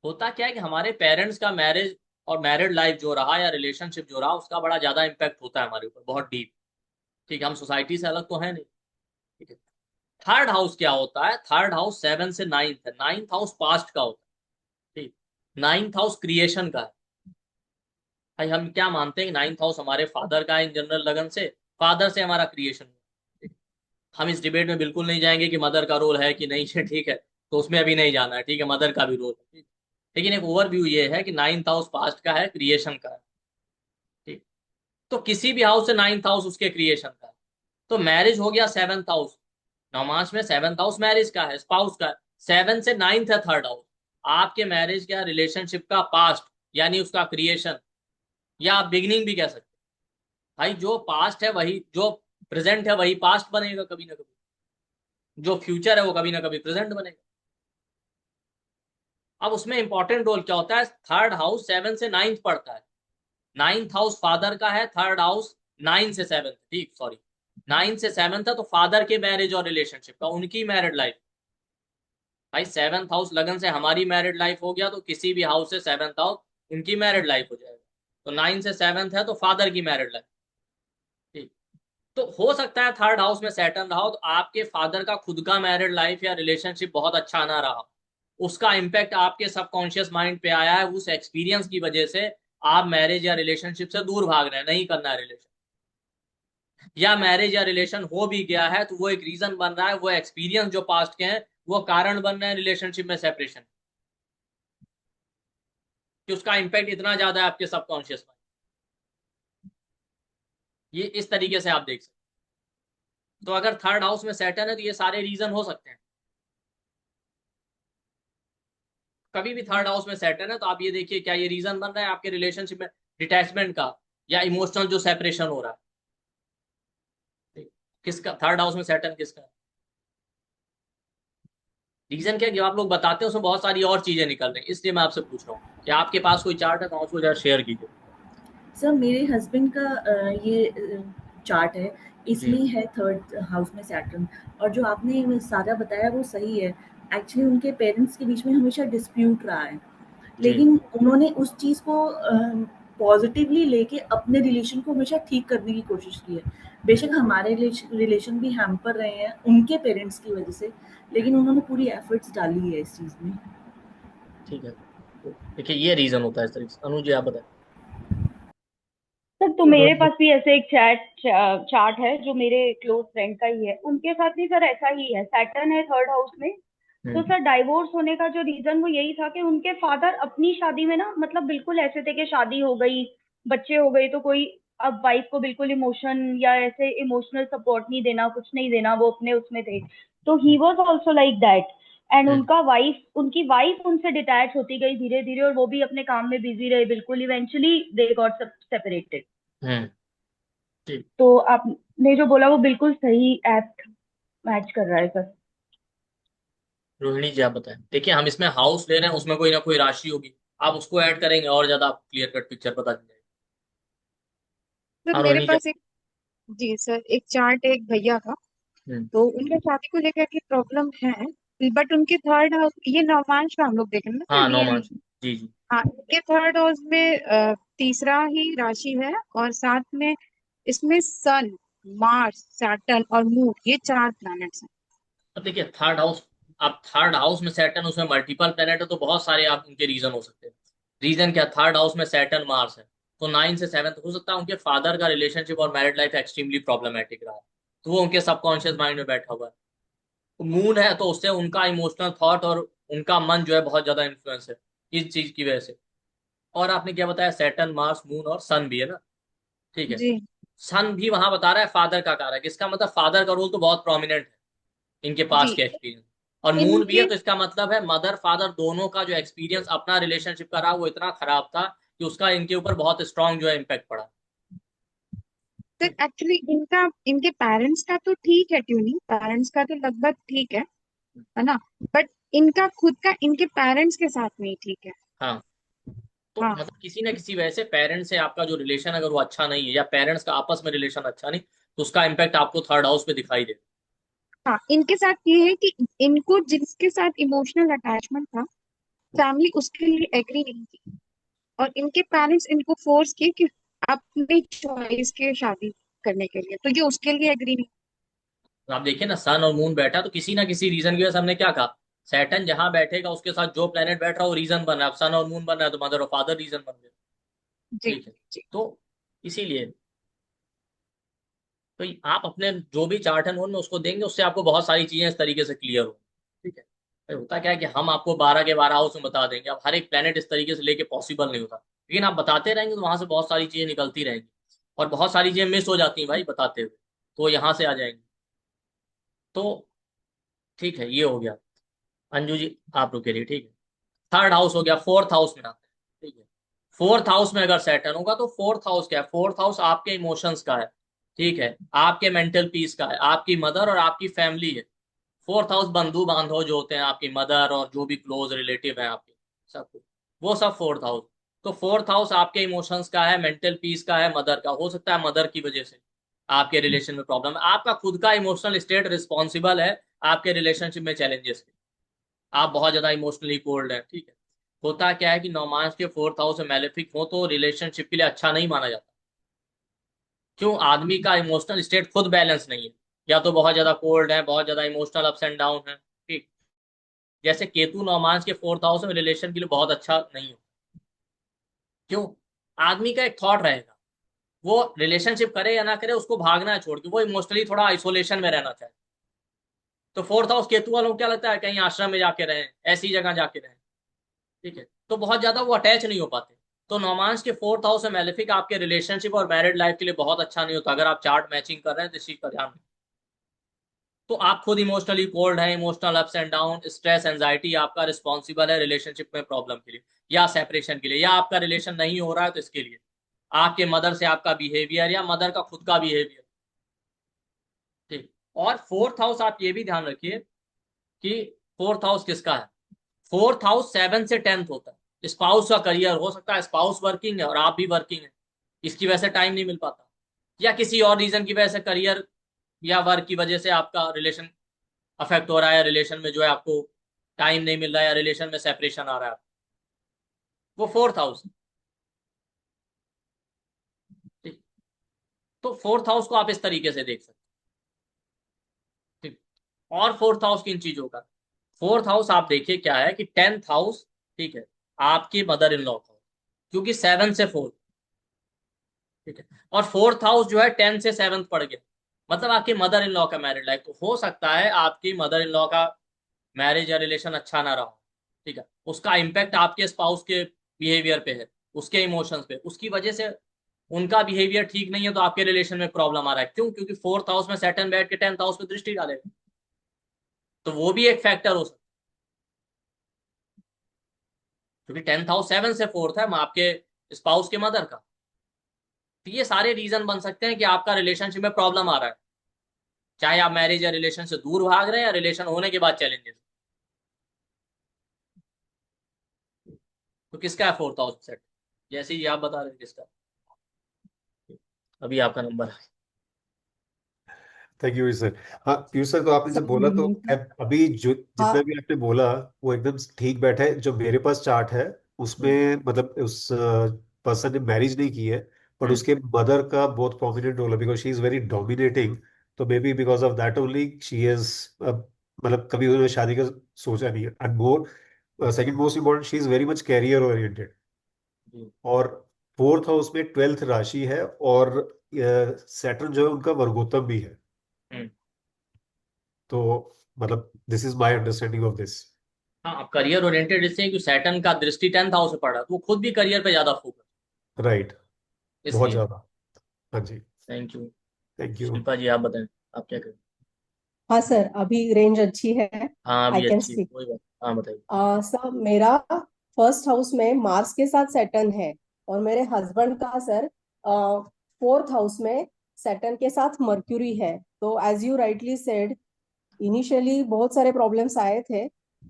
होता क्या है कि हमारे पेरेंट्स का मैरिज और मैरिड लाइफ जो रहा या रिलेशनशिप जो रहा, उसका बड़ा ज्यादा इंपैक्ट होता है हमारे ऊपर, बहुत डीप। ठीक है, हम सोसाइटी से अलग तो है नहीं, ठीक है? थर्ड हाउस क्या होता है? थर्ड हाउस 7 से 9th है। 9th हाउस पास्ट का होता है, ठीक? 9th हाउस क्रिएशन का है। भाई हम क्या मानते हैं कि 9th हाउस हमारे फादर का है, इन जनरल लगन से, फादर से हमारा क्रिएशन। हम इस डिबेट में बिल्कुल नहीं जाएंगे कि मदर का रोल है कि नहीं है, ठीक है? तो उसमें अभी नहीं जाना है, ठीक है? मदर का भी रोल है, ठीक? लेकिन एक ओवरव्यू ये है कि 9th हाउस पास्ट का है, क्रिएशन का है, ठीक? तो किसी भी हाउस से 9th हाउस उसके क्रिएशन का है। तो मैरिज हो गया 7th हाउस, नौमांश में 7th हाउस मैरिज का है, स्पाउस का है। 7 से 9th है थर्ड हाउस, आपके मैरिज का, रिलेशनशिप का पास्ट, यानी उसका क्रिएशन, या आप बिगिनिंग भी कह सकते हैं। भाई जो पास्ट है वही, जो प्रेजेंट है वही पास्ट बनेगा कभी ना कभी, जो फ्यूचर है वो कभी ना कभी प्रेजेंट बनेगा। अब उसमें इंपॉर्टेंट रोल क्या होता है? थर्ड हाउस 7 से 9th पड़ता है। 9th हाउस फादर का है, थर्ड हाउस 9 से 7th, ठीक, सॉरी, 9 से 7th है, तो फादर के मैरिज और रिलेशनशिप का, उनकी मैरिड लाइफ। भाई 7th हाउस लगन से हमारी मैरिड लाइफ हो गया, तो किसी भी हाउस से 7th हाउस उनकी मैरिड लाइफ हो जाएगा। तो 9 से 7th है तो फादर की मैरिड लाइफ, ठीक? तो हो सकता है थर्ड हाउस में सैटर्न रहा हो, तो आपके फादर का खुद का मैरिड लाइफ या रिलेशनशिप बहुत अच्छा ना रहा, उसका इम्पैक्ट आपके सबकॉन्शियस माइंड पे आया है, उस एक्सपीरियंस की वजह से आप मैरिज या रिलेशनशिप से दूर भाग रहे हैं, नहीं करना है रिलेशन। या मैरिज या रिलेशन हो भी गया है तो वो एक रीजन बन रहा है, वो एक्सपीरियंस जो पास्ट के हैं वो कारण बन रहे हैं रिलेशनशिप में सेपरेशन, कि उसका इम्पैक्ट इतना ज्यादा है आपके सबकॉन्शियस माइंड। ये इस तरीके से आप देख सकते हैं। तो अगर थर्ड हाउस में सैटर्न है तो ये सारे रीजन हो सकते हैं। कभी भी थर्ड हाउस में सैटर्न है तो आप ये देखिए, क्या ये रीजन बन रहा है आपके रिलेशनशिप में डिटैचमेंट का, या इमोशनल जो सेपरेशन हो रहा है? किसका थर्ड हाउस में सैटर्न किसका है? रीजन क्या है कि आप लोग बताते हैं उसमें बहुत सारी और चीजें निकल रही हैं, इसलिए मैं आपसे पूछ रहा हूँ कि आपके पास कोई चार्ट है तो उसको जरा शेयर कीजिए। सर मेरे हस्बैंड का ये चार्ट है, जी इसमें है थर्ड हाउस में सैटर्न, और जो आपने सारा बताया वो सही है। एक्चुअली उनके पेरेंट्स के बीच में हमेशा डिस्प्यूट रहा है, जी लेकिन उन्होंने उस चीज़ को पॉजिटिवली लेके अपने रिलेशन को हमेशा ठीक करने की कोशिश की है। बेशक हमारे रिलेशन भी हैम्पर रहे हैं उनके पेरेंट्स की वजह से, लेकिन उन्होंने पूरी एफर्ट्स डाली है इस चीज़ में। ठीक है, तो देखिए ये रीजन होता है इस तरीके से। अनुज जी आप बताएं। सर तो मेरे पास भी ऐसे एक चार्ट है जो मेरे क्लोज फ्रेंड का ही है, उनके साथ भी सर ऐसा ही है, सैटर्न है थर्ड हाउस में। तो सर डाइवोर्स होने का जो रीजन वो यही था कि उनके फादर अपनी शादी में ना मतलब बिल्कुल ऐसे थे कि शादी हो गई, बच्चे हो गए तो कोई अब वाइफ को बिल्कुल इमोशन या ऐसे इमोशनल सपोर्ट नहीं देना, कुछ नहीं देना, वो अपने उसमें थे। तो he was also like that. And उनकी वाइफ उनसे डिटैच होती गई धीरे धीरे, और वो भी अपने काम में बिजी रहे बिल्कुल, इवेंचुअली दे गॉट सेपरेटेड। हम्म। ठीक। तो आपने जो बोला वो बिल्कुल सही एप्ट मैच कर रहा है सर। रोहिणी जी आप बताएं। देखिए हम इसमें हाउस ले रहे हैं, उसमें कोई ना कोई राशि होगी, आप उसको ऐड करेंगे और ज्यादा आप क्लियर कट पिक्चर पता चल जाएगी। सर हाँ मेरे रोहिणी जी। पास एक, जी सर, एक चार्ट है एक भैया का। हम्म। तो उनके शादी को लेकर के प्रॉब्लम है, बट उनके थर्ड हाउस, ये नवमांश का हम लोग देख रहे हैं ना सर, हाँ डीएनए। नौमांश। जी जी। हाँ, इनके थर्ड हाउस में तीसरा ही राशि है, और साथ में इसमें सन, मार्स, सैटर्न और मून, ये चार प्लैनेट्स हैं। अब देखिए थर्ड हाउस, आप थर्ड हाउस में सैटर्न, उसमें मल्टीपल प्लेनेट है तो बहुत सारे आप उनके रीजन हो सकते हैं। रीजन क्या, थर्ड हाउस में सैटर्न मार्स है तो 9 से 7 हो सकता है उनके फादर का रिलेशनशिप और मैरिड लाइफ एक्सट्रीमली प्रॉब्लमेटिक रहा है, तो वो उनके सबकॉन्शियस माइंड में बैठा हुआ है। मून है तो उससे उनका इमोशनल थॉट और उनका मन जो है बहुत ज्यादा इन्फ्लुएंस है इस चीज की वजह से। और आपने क्या बताया, सैटर्न मार्स मून और सन भी है ना। ठीक है। जी सन भी वहां बता रहा है फादर का कारक, इसका मतलब फादर का रोल तो बहुत प्रोमिनेंट है इनके पास जी। के एक्सपीरियंस। और मून भी है इनके तो इसका मतलब है मदर फादर दोनों का जो एक्सपीरियंस अपना रिलेशनशिप का रहा वो इतना खराब था कि उसका इनके ऊपर बहुत स्ट्रांग जो है इम्पैक्ट पड़ा। सर एक्चुअली इनका, इनके पेरेंट्स का तो ठीक है, ट्यूनिंग पेरेंट्स का तो लगभग ठीक है ना, बट इनका खुद का इनके पेरेंट्स के साथ नहीं ठीक है। हाँ, तो हाँ मतलब किसी ना किसी वजह से पेरेंट्स से आपका जो रिलेशन अगर वो अच्छा नहीं है या पेरेंट्स का आपस में रिलेशन अच्छा नहीं, तो उसका इम्पैक्ट आपको थर्ड हाउस पे दिखाई दे। हाँ, इनके साथ ये है कि इनको जिसके साथ इमोशनल अटैचमेंट था, फैमिली उसके लिए एग्री नहीं की, और इनके पेरेंट्स इनको फोर्स किए कि अपनी चॉइस के शादी करने के लिए, तो ये उसके लिए एग्री नहीं। तो आप देखिए ना, सन और मून बैठा तो किसी ना किसी रीजन की वजह से हमने क्या कहा, सैटर्न जहां बैठेगा उसके साथ जो प्लेनेट बैठ रहा है वो रीजन बन रहा है। अब सन और मून बन रहा है तो मदर और फादर रीजन बन गए। जी ठीक है। जी। तो इसीलिए तो आप अपने जो भी चार्ट है नोट में उसको देंगे, उससे आपको बहुत सारी चीजें इस तरीके से क्लियर हो। ठीक है। भाई होता क्या है कि हम आपको 12 के 12 हाउस में बता देंगे, अब हर एक प्लेनेट इस तरीके से लेके पॉसिबल नहीं होता, लेकिन आप बताते रहेंगे तो वहां से बहुत सारी चीजें निकलती रहेंगी और बहुत सारी चीजें मिस हो जाती हैं भाई बताते हुए, तो वो यहाँ से आ जाएंगी। तो ठीक है, ये हो गया। अंजू जी आप रुके रहिए। ठीक है। थर्ड हाउस हो गया, फोर्थ हाउस में आते हैं। ठीक है। फोर्थ हाउस में अगर सैटर्न होगा तो फोर्थ हाउस क्या है, फोर्थ हाउस आपके इमोशंस का है। ठीक है। आपके मेंटल पीस का है, आपकी मदर और आपकी फैमिली है। फोर्थ हाउस बंधु बांधव जो होते हैं, आपकी मदर और जो भी क्लोज रिलेटिव है आपके, सब कुछ वो सब फोर्थ हाउस। तो फोर्थ हाउस आपके इमोशंस का है, मेंटल पीस का है, मदर का। हो सकता है मदर की वजह से आपके रिलेशन में प्रॉब्लम है, आपका खुद का इमोशनल स्टेट रिस्पॉन्सिबल है आपके रिलेशनशिप में चैलेंजेस के, आप बहुत ज्यादा इमोशनली कोल्ड है। ठीक है। होता क्या है कि नौमांश के फोर्थ हाउस में मैलेफिक हो तो रिलेशनशिप के लिए अच्छा नहीं माना जाता। क्यों, आदमी का इमोशनल स्टेट खुद बैलेंस नहीं है, या तो बहुत ज्यादा कोल्ड है, बहुत ज्यादा इमोशनल अप्स एंड डाउन है। ठीक। जैसे केतु नौमांश के फोर्थ हाउस में रिलेशन के लिए बहुत अच्छा नहीं हो। क्यों, आदमी का एक थॉट रहेगा, वो रिलेशनशिप करे या ना करे उसको भागना है छोड़ के, वो इमोशनली थोड़ा आइसोलेशन में रहना चाहे। तो फोर्थ हाउस केतु वालों को क्या लगता है, कहीं आश्रम में जाके रहें, ऐसी जगह जाके रहें। ठीक है। तो बहुत ज्यादा वो अटैच नहीं हो पाते। तो नौमांश के फोर्थ हाउस में मैलेफिक आपके रिलेशनशिप और मैरिड लाइफ के लिए बहुत अच्छा नहीं होता, अगर आप चार्ट मैचिंग कर रहे हैं तो इस चीज का ध्यान रखें। तो आप खुद इमोशनली कोल्ड है, emotional ups and down, stress anxiety आपका रिस्पॉन्सिबल है रिलेशनशिप में प्रॉब्लम के लिए या सेपरेशन के लिए, या आपका रिलेशन नहीं हो रहा है तो इसके लिए आपके मदर से आपका बिहेवियर या मदर का खुद का बिहेवियर। ठीक। और फोर्थ हाउस आप ये भी ध्यान रखिए कि फोर्थ हाउस किसका है? फोर्थ हाउस 7 से 10th होता है। स्पाउस का करियर हो सकता है, स्पाउस वर्किंग है और आप भी वर्किंग है, इसकी वजह से टाइम नहीं मिल पाता, या किसी और रीजन की वजह से करियर या वर्क की वजह से आपका रिलेशन अफेक्ट हो रहा है, रिलेशन में जो है आपको टाइम नहीं मिल रहा है, या रिलेशन में सेपरेशन आ रहा है, वो फोर्थ हाउस। ठीक, तो फोर्थ हाउस को आप इस तरीके से देख सकते हैं। ठीक, और फोर्थ हाउस किन चीजों का? फोर्थ हाउस आप देखिए क्या है कि 10th हाउस, ठीक है, आपकी मदर इन लॉ का, क्योंकि 7 से 4, ठीक है, और फोर्थ हाउस जो है 10 से 7 पड़ गया, मतलब आपकी मदर इन लॉ का मैरिड लाइफ। तो हो सकता है आपकी मदर इन लॉ का मैरिज या रिलेशन अच्छा ना रहा हो, ठीक है, उसका इम्पैक्ट आपके स्पाउस के बिहेवियर पे है, उसके इमोशंस पे, उसकी वजह से उनका बिहेवियर ठीक नहीं है, तो आपके रिलेशन में प्रॉब्लम आ रहा है। क्यों? क्योंकि फोर्थ हाउस में सैटर्न बैठ के 10th हाउस पे दृष्टि डालेगा, तो वो भी एक फैक्टर हो सकता है, क्योंकि 10th हाउस 7 से 4th है आपके स्पाउस के मदर का। तो ये सारे रीजन बन सकते हैं कि आपका रिलेशनशिप में प्रॉब्लम आ रहा है, चाहे आप मैरिज या रिलेशन से दूर भाग रहे हैं या रिलेशन होने के बाद चैलेंजेस। तो किसका है फोर्थ हाउस सेट? जैसे ही आप बता रहे हैं किसका। अभी आपका नंबर है। Thank you sir. हाँ पीयूष सर, तो आपने जब सर बोला तो अभी जो जितना हाँ भी आपने बोला वो एकदम ठीक बैठा है। जो मेरे पास चार्ट है उसमें मतलब उस पर्सन ने मैरिज नहीं की है, बट उसके मदर का बहुत प्रोमिनेंट रोल है, because she is very dominating. तो may be because of that only she is, मतलब कभी उन्होंने शादी का सोचा नहीं है। And more second most important, she is very much career oriented. और फोर्थ हाउस में 12th राशि है, और सैटर्न जो है उनका वर्गोत्तम भी है। हम्म। तो मतलब this is my understanding of this. हाँ, करियर ओरिएंटेड इसलिए कि सैटर्न का दृष्टि 10th हाउस से पड़ रहा है, तो वो खुद भी करियर पे ज्यादा फोकस, राइट, बहुत इसलिए। ज्यादा। हाँ जी। Thank you. Thank you. Shilpa ji आप बताएं, आप क्या करें? हाँ सर, अभी रेंज अच्छी है। हाँ आई अभी कैन अच्छी है, सी। कोई बात। हाँ बताइए। सर मेरा फर्स्ट हाउस में मार्स के साथ सैटर्न है, और मेरे हस्बैंड का सर फोर्थ हाउस में सैटर्न के साथ मर्क्यूरी है। तो as you rightly said, initially बहुत सारे प्रॉब्लम्स आए थे,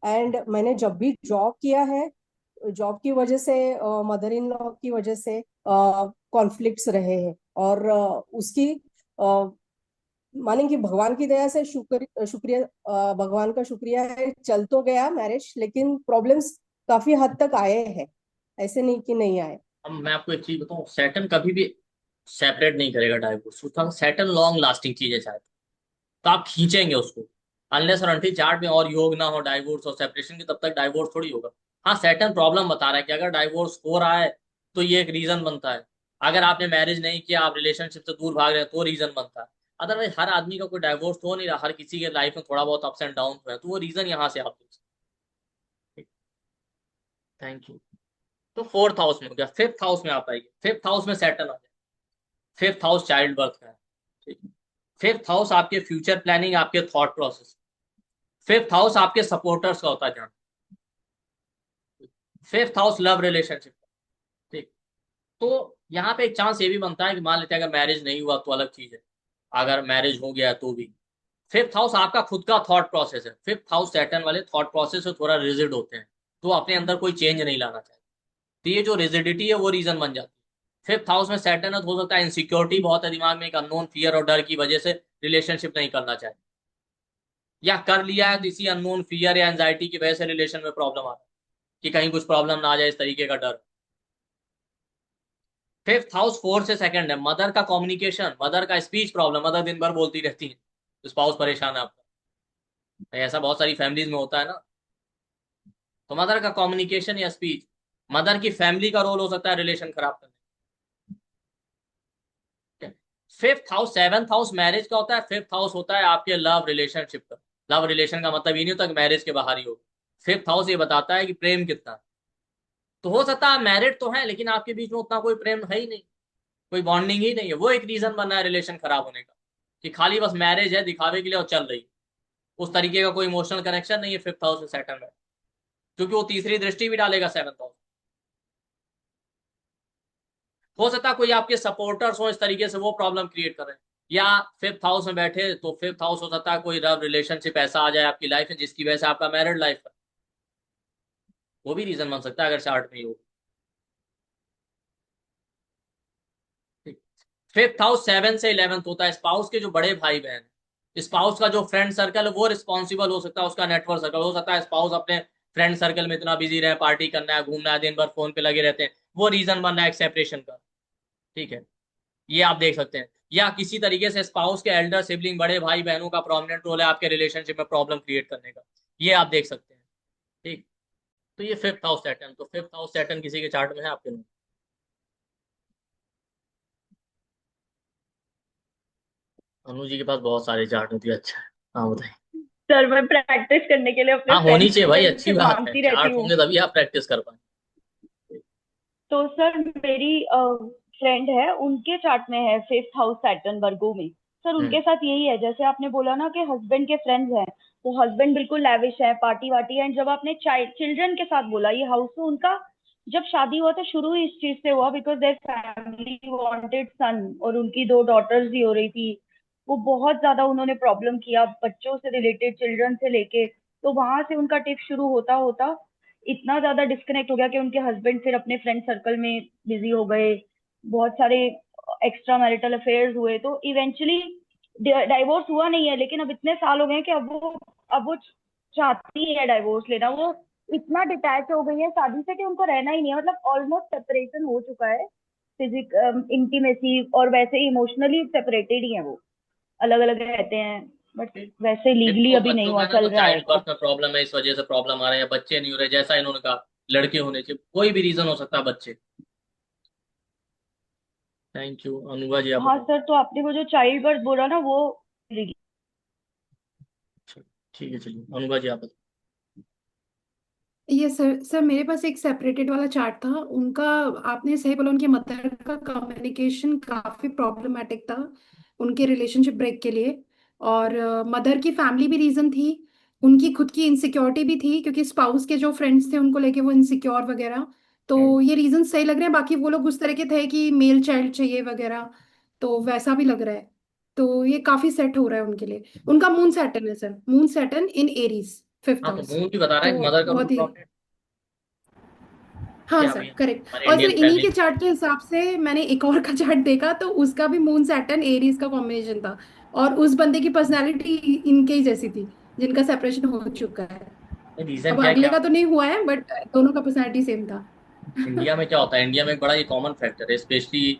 एंड मैंने जब भी जॉब किया है, जॉब की वजह से, मदर इन लॉ की वजह से कॉन्फ्लिक्ट्स रहे हैं। और उसकी माने कि भगवान की दया से शुक्रिया, भगवान का शुक्रिया है, चल तो गया मैरिज, लेकिन प्रॉब्लम्स काफी हद तक आए हैं, ऐसे नहीं कि नहीं आए। अब मैं आपको एक चीज बताऊं, सैटर्न कभी भी सेपरेट नहीं करेगा डाइवोर्स। उसका सैटर्न लॉन्ग लास्टिंग चीज है, चाहे तो आप खींचेंगे उसको, अनलेस और अनटिल चार्ट में और योग ना हो डाइवोर्स और सेपरेशन की, तब तक डाइवोर्स थोड़ी होगा। हाँ, सैटर्न प्रॉब्लम बता रहा है कि अगर डाइवोर्स हो रहा है तो ये एक रीजन बनता है। अगर आपने मैरिज नहीं किया, आप रिलेशनशिप से दूर भाग रहे हैं, तो रीजन बनता है। अदरवाइज हर आदमी का कोई डाइवोर्स तो हो नहीं रहा, हर किसी के लाइफ में थोड़ा बहुत अप्स एंड डाउन है, तो वो रीजन यहाँ से आप देख सकते हैं। Thank you. तो फोर्थ हाउस में हो गया। फिफ्थ हाउस में आप आइए। फिफ्थ हाउस में सेटल आ जाए। फिफ्थ हाउस चाइल्ड बर्थ का है, ठीक है। फिफ्थ हाउस आपके फ्यूचर प्लानिंग, आपके थॉट प्रोसेस। फिफ्थ हाउस आपके सपोर्टर्स का होता है ध्यान। फिफ्थ हाउस लव रिलेशनशिप, ठीक। तो यहाँ पे एक चांस ये भी बनता है कि मान लेते हैं अगर मैरिज नहीं हुआ तो अलग चीज है, अगर मैरिज हो गया तो भी। फिफ्थ हाउस आपका खुद का थॉट प्रोसेस है। फिफ्थ हाउस सैटर्न वाले थॉट प्रोसेस से थोड़ा रिजिड होते हैं, तो अपने अंदर कोई चेंज नहीं लाना चाहते, तो ये जो रिजिडिटी है वो रीजन बन जाती है। फिफ्थ हाउस में सैटर्न है, तो हो सकता है इनसिक्योरिटी बहुत है दिमाग में, एक अननोन फियर और डर की वजह से रिलेशनशिप नहीं करना चाहे, या कर लिया है तो इसी अननोन फियर या एंजाइटी की वजह से रिलेशन में प्रॉब्लम आ रहा है, कि कहीं कुछ प्रॉब्लम ना आ जाए, इस तरीके का डर। फिफ्थ हाउस फोर्थ से सेकंड है, मदर का कम्युनिकेशन, मदर का स्पीच प्रॉब्लम, मदर दिन भर बोलती रहती है, तो स्पाउस परेशान है आपका। ऐसा बहुत सारी फैमिलीज में होता है ना। तो मदर का कम्युनिकेशन या स्पीच, मदर की फैमिली का रोल हो सकता है रिलेशन खराब करने। Fifth house, seventh house marriage का होता है, फिफ्थ हाउस होता है आपके लव रिलेशनशिप का। लव रिलेशन का मतलब ये नहीं होता कि मैरिज के बाहर ही हो। फिफ्थ हाउस ये बताता है कि प्रेम कितना है। तो हो सकता है मैरिड तो है, लेकिन आपके बीच में उतना कोई प्रेम है ही नहीं, कोई बॉन्डिंग ही नहीं है, वो एक रीजन बना है रिलेशन खराब होने का, कि खाली बस मैरिज है दिखावे के लिए और चल रही, उस तरीके का कोई इमोशनल कनेक्शन नहीं है फिफ्थ हाउस से सैटर्न में, क्योंकि वो तीसरी दृष्टि भी डालेगा सेवंथ हाउस। हो सकता है कोई आपके सपोर्टर्स हो इस तरीके से, वो प्रॉब्लम क्रिएट कर रहे हैं। या फिफ्थ हाउस में बैठे तो फिफ्थ हाउस हो सकता है कोई लव रिलेशनशिप ऐसा आ जाए आपकी लाइफ में जिसकी वजह से आपका मैरिड लाइफ है, वो भी रीजन बन सकता है अगर चार्ट में ही हो। फिफ्थ हाउस 7 से 11 होता है स्पाउस के जो बड़े भाई बहन, स्पाउस का जो फ्रेंड सर्कल है वो रिस्पॉन्सिबल हो सकता है, उसका नेटवर्क सर्कल हो सकता है स्पाउस अपने फ्रेंड सर्कल में इतना बिजी रहे, पार्टी करना है, घूमना है, दिन भर फोन पे लगे रहते हैं, वो रीजन बन रहा है एक सेपरेशन का। ठीक है, ये आप देख सकते हैं। या किसी तरीके से स्पाउस के एल्डर सिबलिंग बड़े भाई बहनों का प्रोमिनेंट रोल है आपके रिलेशनशिप में प्रॉब्लम क्रिएट करने का, ये आप देख सकते हैं। ठीक, तो ये फिफ्थ हाउस सैटर्न, तो फिफ्थ हाउस सैटर्न किसी के चार्ट में है आपके? अनु जी के पास बहुत सारे चार्ट होती है, अच्छा है। हाँ बताइए। सर मैं प्रैक्टिस करने के लिए अपने हाँ होनी फ्रेंड्स चाहिए भाई, अच्छी से बात है, मांगती रहती चार्ट हूँ। होंगे तभी आप प्रैक्टिस कर पाए। तो सर मेरी फ्रेंड है, उनके चार्ट में है फिफ्थ हाउस सैटर्न वर्गो में। सर उनके साथ यही है, जैसे आपने बोला ना कि हस्बैंड के फ्रेंड्स हैं, तो हस्बैंड बिल्कुल लैविश है, पार्टी वार्टी है। एंड जब आपने चिल्ड्रन के साथ बोला, ये हाउस तो उनका जब शादी हुआ तो शुरू ही इस चीज से हुआ, बिकॉज देयर फैमिली वांटेड सन, और उनकी 2 डॉटर्स भी हो रही थी। वो बहुत ज्यादा उन्होंने प्रॉब्लम किया बच्चों से रिलेटेड, चिल्ड्रन से लेके। तो वहां से उनका टिप शुरू होता होता इतना ज्यादा डिस्कनेक्ट हो गया कि उनके हस्बैंड फिर अपने फ्रेंड सर्कल में बिजी हो गए, बहुत सारे एक्स्ट्रा मैरिटल अफेयर्स हुए, तो इवेंचुअली डाइवोर्स हुआ नहीं है। लेकिन अब इतने साल हो गए कि अब वो चाहती है डाइवोर्स लेना। वो इतना डिटैच हो गई है शादी से कि उनको रहना ही नहीं है, मतलब ऑलमोस्ट सेपरेशन हो चुका है, फिजिक इंटीमेसी, और वैसे ही इमोशनली सेपरेटेड ही है वो, अलग अलग रहते हैं, बट वैसे फिफ्थ लीगली हाउस अभी नहीं बच्चों का हुआ, है ना, तो चल रहा है चाइल्ड उसका। बर्थ में प्रॉब्लम है, इस वजह से प्रॉब्लम आ रहा है, या बच्चे नहीं हो रहे जैसा इन्होंने कहा, लड़के होने चाहिए, कोई भी रीजन हो सकता है बच्चे। थैंक यू अनुवा जी, आप हाँ बताइए। सर, तो आपने वो जो चाइल्ड बर्थ बोला ना, वो ठीक है, चलिए अनुवा जी आप बताइए। ये सर मेरे पास एक सेपरेटेड वाला चार्ट था उनका। आपने सही बोला, उनके मदर का कम्युनिकेशन काफी प्रॉब्लमेटिक था उनके रिलेशनशिप ब्रेक के लिए। और मदर की फैमिली भी रीजन थी, उनकी खुद की इनसिक्योरिटी भी थी, क्योंकि स्पाउस के जो फ्रेंड्स थे उनको लेके वो इनसिक्योर वगैरह। तो ये रीजन सही लग रहे हैं। बाकी वो लोग उस तरह के थे कि मेल चाइल्ड चाहिए वगैरह, तो वैसा भी लग रहा है। तो ये काफी सेट हो रहा है उनके लिए। उनका मून सैटर्न है सर, मून सैटर्न इन एरीज, फिफ्थ हाँ तो हाउस। मून भी बता रहा है कि तो मदर का रोल बहुत ही, प्रॉमिनेंट, हाँ क्या सर भैया करेक्ट। हमारे और सर इंडियन इन्हीं फैमिली। के चार्ट के हिसाब से मैंने एक और का चार्ट देखा, तो उसका भी मून सैटर्न एरीज का कॉम्बिनेशन था। और उस बंदे की पर्सनालिटी इनके ही जैसी थी, जिनका सेपरेशन हो चुका है। रीजन अब क्या है अगले क्या, का तो नहीं हुआ है, बट दोनों का पर्सनालिटी सेम था। इंडिया में क्या होता है, इंडिया में एक बड़ा ये कॉमन फैक्टर है स्पेशली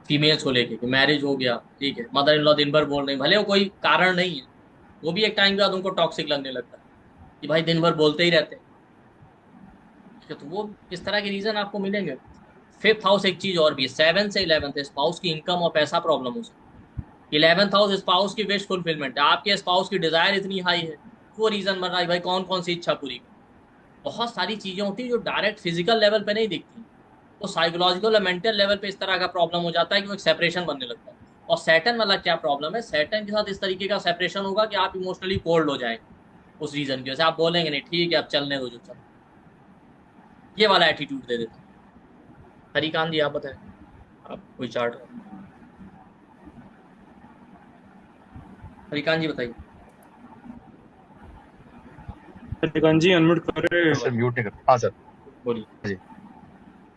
फीमेल्स को लेके, कि मैरिज हो गया ठीक है, मदर इन लॉ दिन भर बोल रहे हैं, भले वो कोई कारण नहीं है, वो भी एक टाइम के बाद उनको टॉक्सिक लगने लगता है कि भाई दिन भर बोलते ही रहते हैं। ठीक है, तो वो इस तरह के रीजन आपको मिलेंगे। फिफ्थ हाउस एक चीज और भी है, 7 से 11 स्पाउस की इनकम और पैसा प्रॉब्लम हो सकती है। 11th हाउस स्पाउस की विश फुलफिलमेंट है, आपके स्पाउस की डिजायर इतनी हाई है, वो रीजन बन रहा है भाई कौन कौन सी इच्छा पूरी कर। बहुत सारी चीजें होती है जो डायरेक्ट फिजिकल लेवल पे नहीं दिखती, वो साइकोलॉजिकल और मेंटल लेवल पे इस तरह का प्रॉब्लम हो जाता है कि वो एक सेपरेशन बनने लगता है। और सैटर्न वाला क्या प्रॉब्लम है, सैटर्न के साथ इस तरीके का सेपरेशन होगा कि आप इमोशनली कोल्ड हो जाएंगे उस रीजन की वजह से, आप बोलेंगे नहीं ठीक है अब चलने दो जो चल, ये वाला एटीट्यूड दे देता है। हरिकांत जी आप बताएं, आप कोई चार्ट है? हरिकांत जी बताइए। हरिकांत जी अनम्यूट कर रहे हैं। सर म्यूट नहीं कर, हाँ सर बोलिए। जी।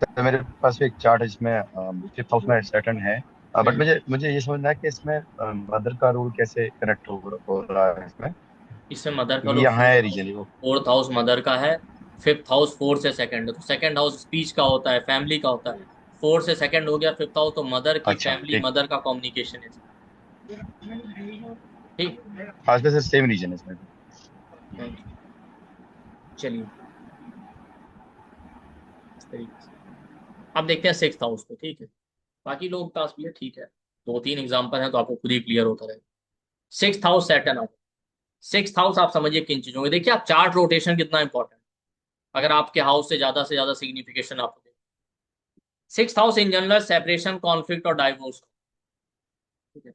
सर मेरे पास एक चार्ट है जिसमें फिफ्थ हाउस में सैटर्न है, बट मुझे मुझे ये समझना है कि इसमें मदर का रोल कैसे कनेक्ट हो रहा है इसमें। इसमें मदर का ये लो यहाँ है रीजन वो। फोर्थ हाउस मदर का है, फिफ्थ हाउस फोर्थ से सेकंड है, तो सेकंड हाउस स्पीच का होता है, फैमिली का होता है, फोर्थ से सेकंड हो गया फिफ्थ हाउस, तो मदर की अच्छा फैमिली, ठीक, मदर का कम्युनिकेशन है। ठीक, खास में सर सेम रीजन है इसमें। Thank you. चलिए इस तरीके से अब देखते हैं सिक्स्थ हाउस को। ठीक है, बाकी लोग पास भी है, ठीक है, 2-3 एग्जाम्पल हैं तो आपको खुद ही क्लियर होता रहेगा। Sixth house Saturn house, sixth house आप समझिए किन चीजों में, देखिए आप चार्ट रोटेशन कितना इंपॉर्टेंट, अगर आपके हाउस से ज्यादा सिग्निफिकेशन आपको दे। Sixth house in general separation, conflict और डाइवोर्स। ठीक है,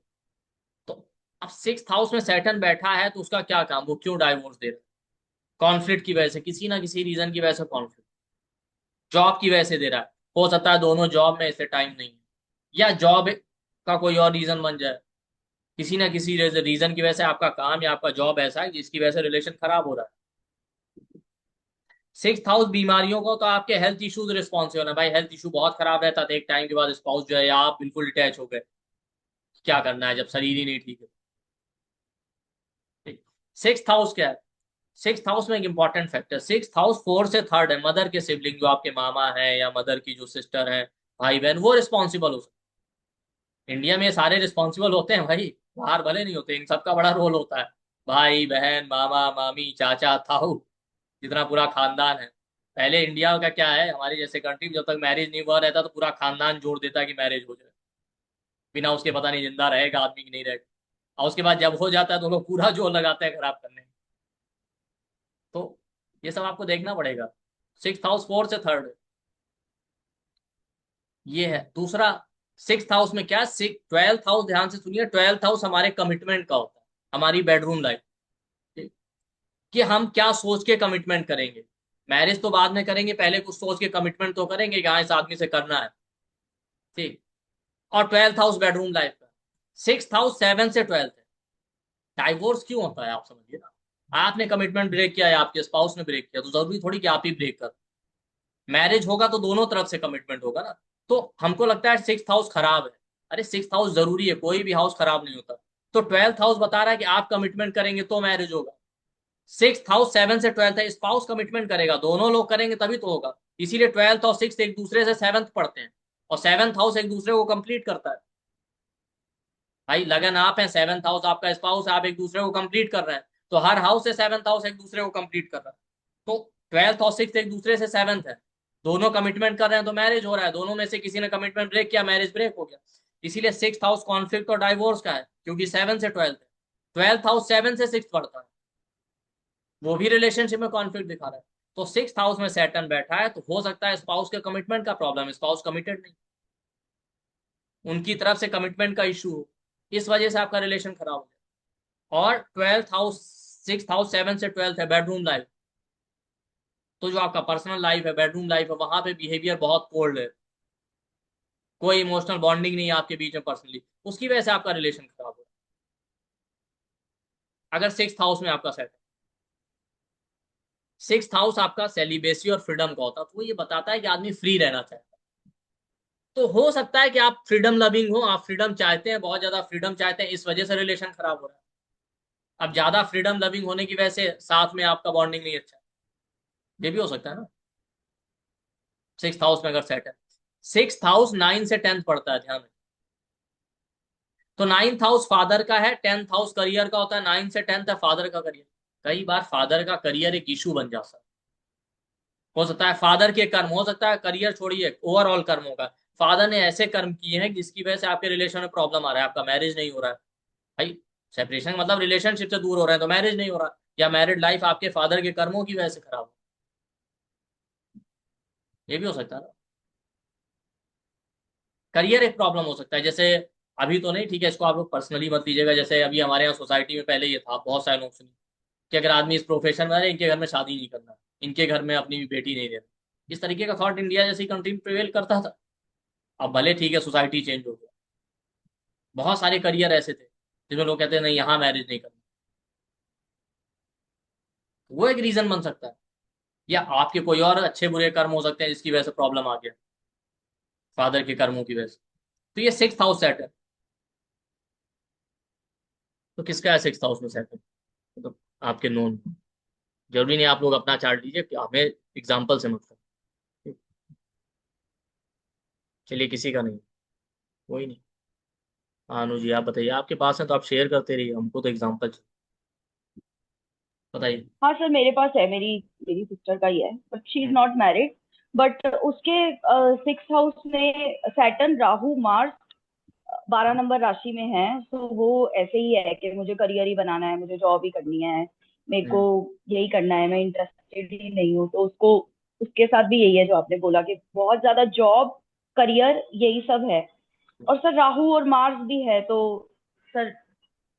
तो अब सिक्स्थ हाउस में सैटर्न बैठा है तो उसका क्या काम, वो क्यों डाइवोर्स दे रहा है, कॉन्फ्लिक्ट की वजह से, किसी ना किसी रीजन की वजह से कॉन्फ्लिक्ट, जॉब की वजह से दे रहा है, हो सकता है दोनों जॉब में इसे टाइम नहीं है, या जॉब का कोई और रीजन बन जाए, किसी ना किसी रीजन की वजह से आपका काम या आपका जॉब ऐसा है जिसकी वजह से रिलेशन खराब हो रहा है। 6th हाउस बीमारियों को, तो आपके हेल्थ इश्यूज रिस्पॉन्सिबल है भाई। हेल्थ इशू बहुत खराब रहता था एक टाइम के बाद, स्पाउस जो है या आप बिल्कुल डिटैच हो गए, क्या करना है जब शरीर ही नहीं ठीक है। 6th हाउस क्या है? 6th हाउस में एक इंपॉर्टेंट फैक्टर, 6th हाउस 4 से 3rd है, मदर के सिबलिंग जो आपके मामा है या मदर की जो सिस्टर है, भाई बहन, वो रिस्पॉन्सिबल हो सकते हैं। इंडिया में सारे रिस्पॉन्सिबल होते हैं भाई, बाहर भले नहीं होते, इन सबका बड़ा रोल होता है। भाई बहन, मामा मामी चाचा ताऊ, जितना पूरा खानदान है। पहले इंडिया का क्या है, हमारे जैसे कंट्री में जब तक मैरिज नहीं हुआ रहता तो पूरा खानदान जोड़ देता कि मैरिज हो जाए, बिना उसके पता नहीं जिंदा रहेगा आदमी की नहीं रहेगा। और उसके बाद जब हो जाता है तो लोग पूरा जोर लगाते हैं खराब करने में। तो ये सब आपको देखना पड़ेगा। 6th हाउस 4 से 3rd, ये है दूसरा। 6th हाउस में क्या, 12th हाउस, ध्यान से सुनिए, 12th हाउस हमारे कमिटमेंट का होता है, हमारी बेडरूम लाइफ, कि हम क्या सोच के कमिटमेंट करेंगे। मैरिज तो बाद में करेंगे, पहले कुछ सोच के कमिटमेंट तो करेंगे कि हाँ इस आदमी से करना है, ठीक। और 12th हाउस बेडरूम लाइफ का। 6th हाउस 7 से 12 है। डाइवोर्स क्यों होता है आप समझिए ना, आपने कमिटमेंट ब्रेक किया है, आपके स्पाउस ने ब्रेक किया, तो जरूरी थोड़ी कि आप ही ब्रेक कर। मैरिज होगा तो दोनों तरफ से कमिटमेंट होगा ना। तो हमको लगता है 6th हाउस खराब है, अरे 6th हाउस जरूरी है, कोई भी हाउस खराब नहीं होता। तो 12th हाउस बता रहा है कि आप कमिटमेंट करेंगे तो मैरिज होगा। 6th हाउस 7 से 12 है, स्पाउस कमिटमेंट करेगा, दोनों लोग करेंगे तभी तो होगा। इसीलिए 12th और 6th एक दूसरे से 7th पढ़ते हैं, और 7th हाउस एक दूसरे को कंप्लीट करता है। भाई लगन आप हैं, 7th हाउस आपका स्पाउस, आप एक दूसरे को कंप्लीट कर रहे हैं, तो हर हाउस से 7th हाउस एक दूसरे को कंप्लीट कर रहा है। तो 12th और 6th एक दूसरे से 7th है, दोनों कमिटमेंट कर रहे हैं तो मैरिज हो रहा है। दोनों में से किसी ने कमिटमेंट ब्रेक किया, मैरिज ब्रेक हो गया। इसीलिए 6th हाउस कॉन्फ्लिक्ट और डाइवोर्स का है, क्योंकि 7 से 12 है। 12th हाउस 7 से 6 पढ़ता है, वो भी रिलेशनशिप में कॉन्फ्लिक्ट दिखा रहा है। तो 6th हाउस में सैटर्न बैठा है, तो हो सकता है स्पाउस के कमिटमेंट का प्रॉब्लम, स्पाउस कमिटेड नहीं, उनकी तरफ से कमिटमेंट का इशू हो, इस वजह से आपका रिलेशन खराब हो जाए। और 12th हाउस 6th हाउस 7 से 12 है बेडरूम लाइफ, तो जो आपका पर्सनल लाइफ है, बेडरूम लाइफ है, वहां पे बिहेवियर बहुत कोल्ड है, कोई इमोशनल बॉन्डिंग नहीं है आपके बीच में पर्सनली, उसकी वजह से आपका रिलेशन खराब हो। अगर 6th हाउस में आपका सेट है, 6th हाउस आपका सेलिबेसी और फ्रीडम का होता है, तो ये बताता है कि आदमी फ्री रहना चाहता है। तो हो सकता है कि आप फ्रीडम लविंग हो, आप फ्रीडम चाहते हैं, बहुत ज्यादा फ्रीडम चाहते हैं, इस वजह से रिलेशन खराब हो रहा है। अब ज्यादा फ्रीडम लविंग होने की वजह से साथ में आपका बॉन्डिंग नहीं अच्छा, ये भी हो सकता है ना। 6th हाउस में अगर सेट है, 6th हाउस 9 से 10 पड़ता है, ध्यान रखें। तो 9th हाउस फादर का है, 10th हाउस करियर का होता है, 9 से 10 है फादर का करियर। कई बार फादर का करियर एक इशू बन जाता है, हो सकता है फादर के कर्म, हो सकता है करियर छोड़िए ओवरऑल कर्म होगा, फादर ने ऐसे कर्म किए हैं जिसकी वजह से आपके रिलेशन में प्रॉब्लम आ रहा है, आपका मैरिज नहीं हो रहा है। भाई सेपरेशन मतलब रिलेशनशिप से दूर हो रहे हैं तो मैरिज नहीं हो रहा, या मैरिड लाइफ आपके फादर के कर्मों की वजह से खराब हो, ये भी हो सकता है ना। करियर एक प्रॉब्लम हो सकता है, जैसे अभी तो नहीं, ठीक है, इसको आप लोग पर्सनली मत लीजिएगा। जैसे अभी हमारे यहाँ सोसाइटी में पहले ये था, बहुत सारे लोग सुनिए, कि अगर आदमी इस प्रोफेशन में है, इनके घर में शादी नहीं करना, इनके घर में अपनी बेटी नहीं देना, इस तरीके का थॉट इंडिया जैसी कंट्री में प्रिवेल करता था। अब भले ठीक है सोसाइटी चेंज हो गया, बहुत सारे करियर ऐसे थे जिसमें लोग कहते हैं नहीं यहाँ मैरिज नहीं करना, वो एक रीजन बन सकता है। या आपके कोई और अच्छे बुरे कर्म हो सकते हैं जिसकी वजह से प्रॉब्लम आ गया, फादर के कर्मों की वजह से। तो ये 6th हाउस सेट है, तो किसका है 6th हाउस में सेट है, तो आपके नोन, जरूरी नहीं आप लोग अपना चार्ट लीजिए, कि हमें एग्जाम्पल से मतलब, चलिए किसी का नहीं, कोई नहीं। हाँ अनु जी आप बताइए, आपके पास है तो आप शेयर करते रहिए, हमको तो एग्जाम्पल बताइए। हाँ सर, मेरे पास है, मेरी मेरी सिस्टर का ही है, but she is not married. But उसके 6th हाउस में सैटर्न राहु मार्स 12 नंबर राशि में है, तो वो ऐसे ही है कि मुझे करियर ही बनाना है, मुझे जॉब ही करनी है, मेरे को यही करना है, मैं इंटरेस्टेड ही नहीं हूँ। तो उसको, उसके साथ भी यही है जो आपने बोला, कि बहुत ज्यादा जॉब करियर यही सब है। और सर राहु और मार्स भी है, तो सर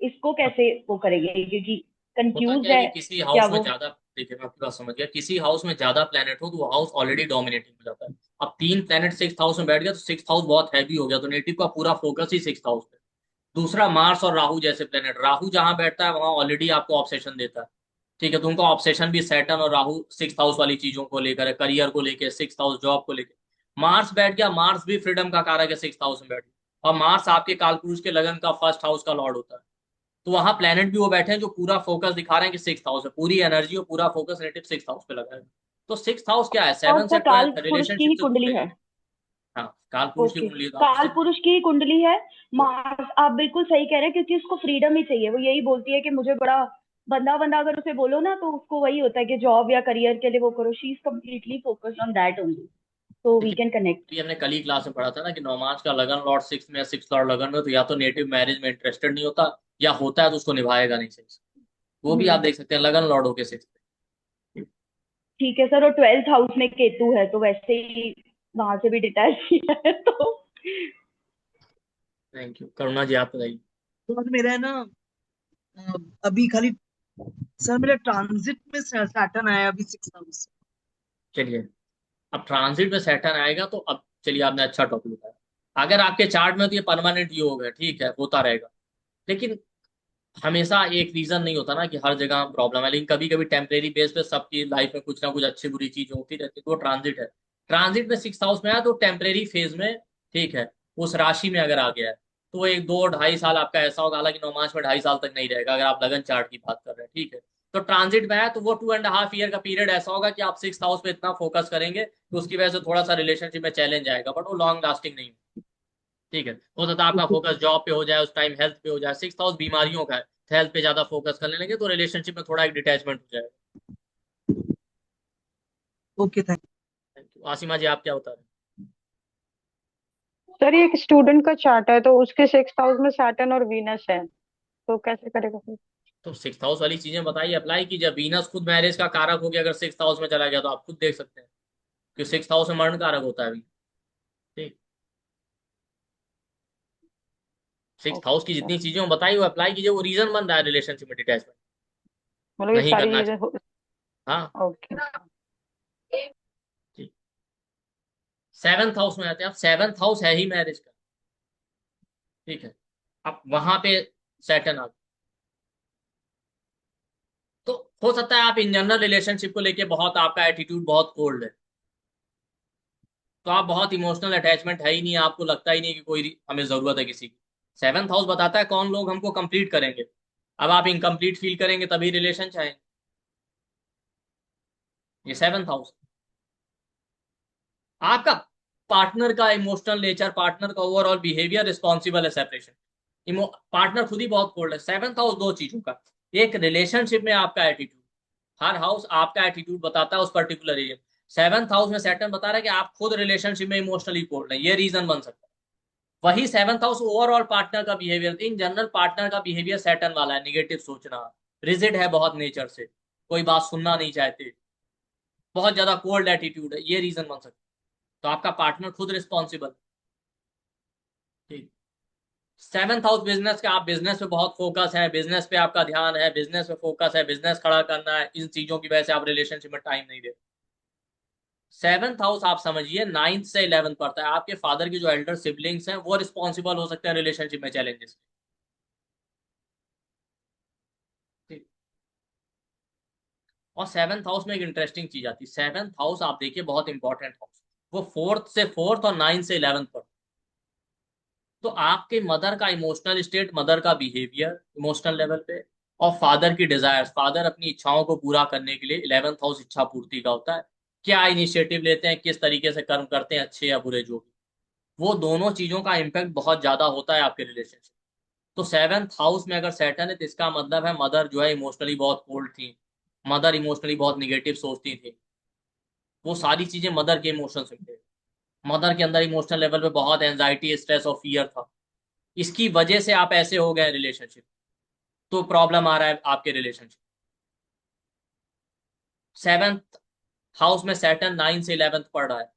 इसको कैसे वो करेंगे, क्योंकि होता कंफ्यूज क्या है है कि किसी क्या हाउस में वो। ज्यादा, देखिए मैं आपकी बात समझ गया, किसी हाउस में ज्यादा प्लेनेट हो तो वो हाउस ऑलरेडी डोमिनेटिंग हो जाता है। अब 3 प्लेनेट 6th हाउस में बैठ गया तो 6th हाउस बहुत हैवी हो गया, तो नेटिव का पूरा फोकस ही 6th हाउस पे। दूसरा मार्स और राहु जैसे प्लेनेट, राहु जहां बैठता है वहां ऑलरेडी आपको ऑब्सेशन देता है, ठीक है, तो उनका ऑब्सेशन भी सैटर्न और राहु सिक्स हाउस वाली चीजों को लेकर है, करियर को लेकर, सिक्स हाउस जॉब को लेकर। मार्स बैठ गया, मार्स भी फ्रीडम का कारक है, सिक्स हाउस में बैठ गया, और मार्स आपके कालपुरुष के लगन का फर्स्ट हाउस का लॉर्ड होता है। तो वहां प्लेनेट भी वो बैठे हैं जो पूरा फोकस दिखा रहे हैं कि सिक्स हाउस है, पूरी एनर्जी और पूरा फोकस नेटिव सिक्स हाउस पे लगा है। तो सिक्स हाउस क्या है, और सेवन सर से काल ट्वेल्थ पुरुष की रिलेशनशिप ही से कुंडली जुड़े। है। हाँ, काल पुरुष की ओके, कुंडली तो काल आपसे। पुरुष की ही कुंडली है। मार्स, आप बिल्कुल सही कह रहे हैं, क्योंकि उसको फ्रीडम ही चाहिए। वो यही बोलती है कि मुझे बड़ा बंदा बंदा अगर उसे बोलो ना, तो उसको वही होता है कि जॉब या करियर के लिए वो करो। She is completely focused on that only, तो वी देखिए, कैन कनेक्ट। अभी हमने कल ही क्लास में पढ़ा था ना कि नौमास का लगन लॉर्ड सिक्स में या सिक्स लॉर्ड लगन में, तो या तो नेटिव मैरिज में इंटरेस्टेड नहीं होता, या होता है तो उसको निभाएगा नहीं सही से। वो भी आप देख सकते हैं लगन लॉर्ड होके सिक्स पे। ठीक है सर, और 12th हाउस में केतु है, तो वैसे ही वहां से भी डिटैच किया है तो। Thank you. करुणा जी आप बताइए। तो आज मेरा है ना, अभी खाली सर मेरा ट्रांजिट में सैटर्न आया अभी 6 हाउस। चलिए, अब ट्रांजिट में सैटर्न आएगा तो अब चलिए, आपने अच्छा टॉपिक बताया। अगर आपके चार्ट में तो ये परमानेंट योग है, ठीक है, होता रहेगा, लेकिन हमेशा एक रीजन नहीं होता ना कि हर जगह प्रॉब्लम है, लेकिन कभी कभी टेम्परेरी बेस पे सबकी लाइफ में कुछ ना कुछ अच्छी बुरी चीज होती रहती है, तो वो ट्रांजिट है। ट्रांजिट में सिक्स हाउस में आया तो टेम्परेरी फेज में, ठीक है, उस राशि में अगर आ गया है तो वो एक दो ढाई साल आपका ऐसा होगा, हालांकि नौमास में ढाई साल तक नहीं रहेगा अगर आप लगन चार्ट की बात कर रहे हैं, ठीक है। तो ट्रांजिट में आया तो वो 2.5 ईयर का पीरियड ऐसा होगा कि आप सिक्स हाउस पे इतना फोकस करेंगे तो उसकी वजह से थोड़ा सा रिलेशनशिप में चैलेंज आएगा, बट वो लॉन्ग लास्टिंग नहीं होगा, ठीक है। हो सकता है आपका फोकस जॉब पे हो जाए, उस टाइम हेल्थ पे हो जाए, सिक्स हाउस बीमारियों का है, हेल्थ पे ज्यादा फोकस करने लगे तो रिलेशनशिप में थोड़ा एक डिटैचमेंट हो जाएगा। Okay, thank you. Asima ji आप क्या बता रहे हैं? सर ये एक स्टूडेंट का चार्ट है, तो उसके 6th हाउस में सैटर्न और वीनस है, तो कैसे करेगा फिर? तो सिक्स हाउस वाली चीजें बताइए, अप्लाई कीजिए। वीनस खुद मैरिज का कारक हो गया, अगर सिक्स हाउस में चला गया तो आप खुद देख सकते हैं कि सिक्स हाउस में मरण कारक होता है अभी, ठीक। सिक्स हाउस की ओके सर, जितनी चीजें हम बताइए वो अप्लाई कीजिए, वो रीजन बन रहा है रिलेशनशिप में डिटैचमेंट मतलब ये नहीं सारी करना चीजें चाहिए। हाँ, ओके। ठीक। सेवंथ हाउस में आते हैं, अब सेवंथ हाउस है ही मैरिज का, ठीक है। अब वहां पे सैटर्न आ गया। तो हो सकता है आप इन जनरल रिलेशनशिप को लेके बहुत, आपका एटीट्यूड बहुत कोल्ड है, तो आप बहुत इमोशनल अटैचमेंट है ही नहीं, आपको लगता ही नहीं कि कोई हमें जरूरत है किसी की। सेवंथ हाउस बताता है कौन लोग हमको कंप्लीट करेंगे। अब आप इनकम्प्लीट फील करेंगे तभी रिलेशन चाहेंगे, ये सेवंथ हाउस। आपका पार्टनर का इमोशनल नेचर, पार्टनर का ओवरऑल बिहेवियर रिस्पॉन्सिबल है सेपरेशन। पार्टनर खुद ही बहुत कोल्ड है। सेवंथ हाउस दो चीजों का, एक रिलेशनशिप में आपका एटीट्यूड, हर हाउस आपका एटीट्यूड बताता है उस पर्टिकुलर एरिया। सेवंथ हाउस में सैटर्न बता रहा है कि आप खुद रिलेशनशिप में इमोशनली कोल्ड है, ये रीजन बन सकता है। वही सेवंथ हाउस ओवरऑल पार्टनर का बिहेवियर, इन जनरल पार्टनर का बिहेवियर सैटर्न वाला है, निगेटिव सोचना, रिजिड है बहुत नेचर से, कोई बात सुनना नहीं चाहते, बहुत ज्यादा कोल्ड एटीट्यूड है, ये रीजन बन सकता है। तो आपका पार्टनर खुद रिस्पॉन्सिबल, ठीक। सेवंथ हाउस बिजनेस का, आप बिजनेस पे बहुत फोकस है, बिजनेस पे आपका ध्यान है, बिजनेस पे फोकस है, बिजनेस खड़ा करना है, इन चीजों की वजह से आप रिलेशनशिप में टाइम नहीं देते। सेवंथ हाउस आप समझिए नाइन्थ से 11th पड़ता है, आपके फादर की जो एल्डर सिबलिंग्स हैं वो रिस्पॉन्सिबल हो सकते हैं रिलेशनशिप में चैलेंजेस, ठीक। और सेवंथ हाउस में एक इंटरेस्टिंग चीज आती है, सेवंथ हाउस आप देखिए बहुत इंपॉर्टेंट हाउस, वो फोर्थ और 9 से 11th पर। तो आपके मदर का इमोशनल स्टेट, मदर का बिहेवियर इमोशनल लेवल पे, और फादर की डिजायर्स, फादर अपनी इच्छाओं को पूरा करने के लिए 11th हाउस इच्छा पूर्ति का होता है, क्या इनिशिएटिव लेते हैं, किस तरीके से कर्म करते हैं, अच्छे या बुरे जो भी, वो दोनों चीजों का इम्पैक्ट बहुत ज्यादा होता है आपके रिलेशनशिप। तो सेवंथ हाउस में अगर सैटर्न है तो इसका मतलब है मदर जो है इमोशनली बहुत कोल्ड थी, मदर इमोशनली बहुत निगेटिव सोचती थी, वो सारी चीजें मदर के इमोशन से मिले, मदर के अंदर इमोशनल लेवल पे बहुत एंजाइटी, स्ट्रेस और फियर था, इसकी वजह से आप ऐसे हो गए रिलेशनशिप, तो प्रॉब्लम आ रहा है आपके रिलेशनशिप। सेवंथ हाउस में सैटर्न 9 से 11th पढ़ रहा है,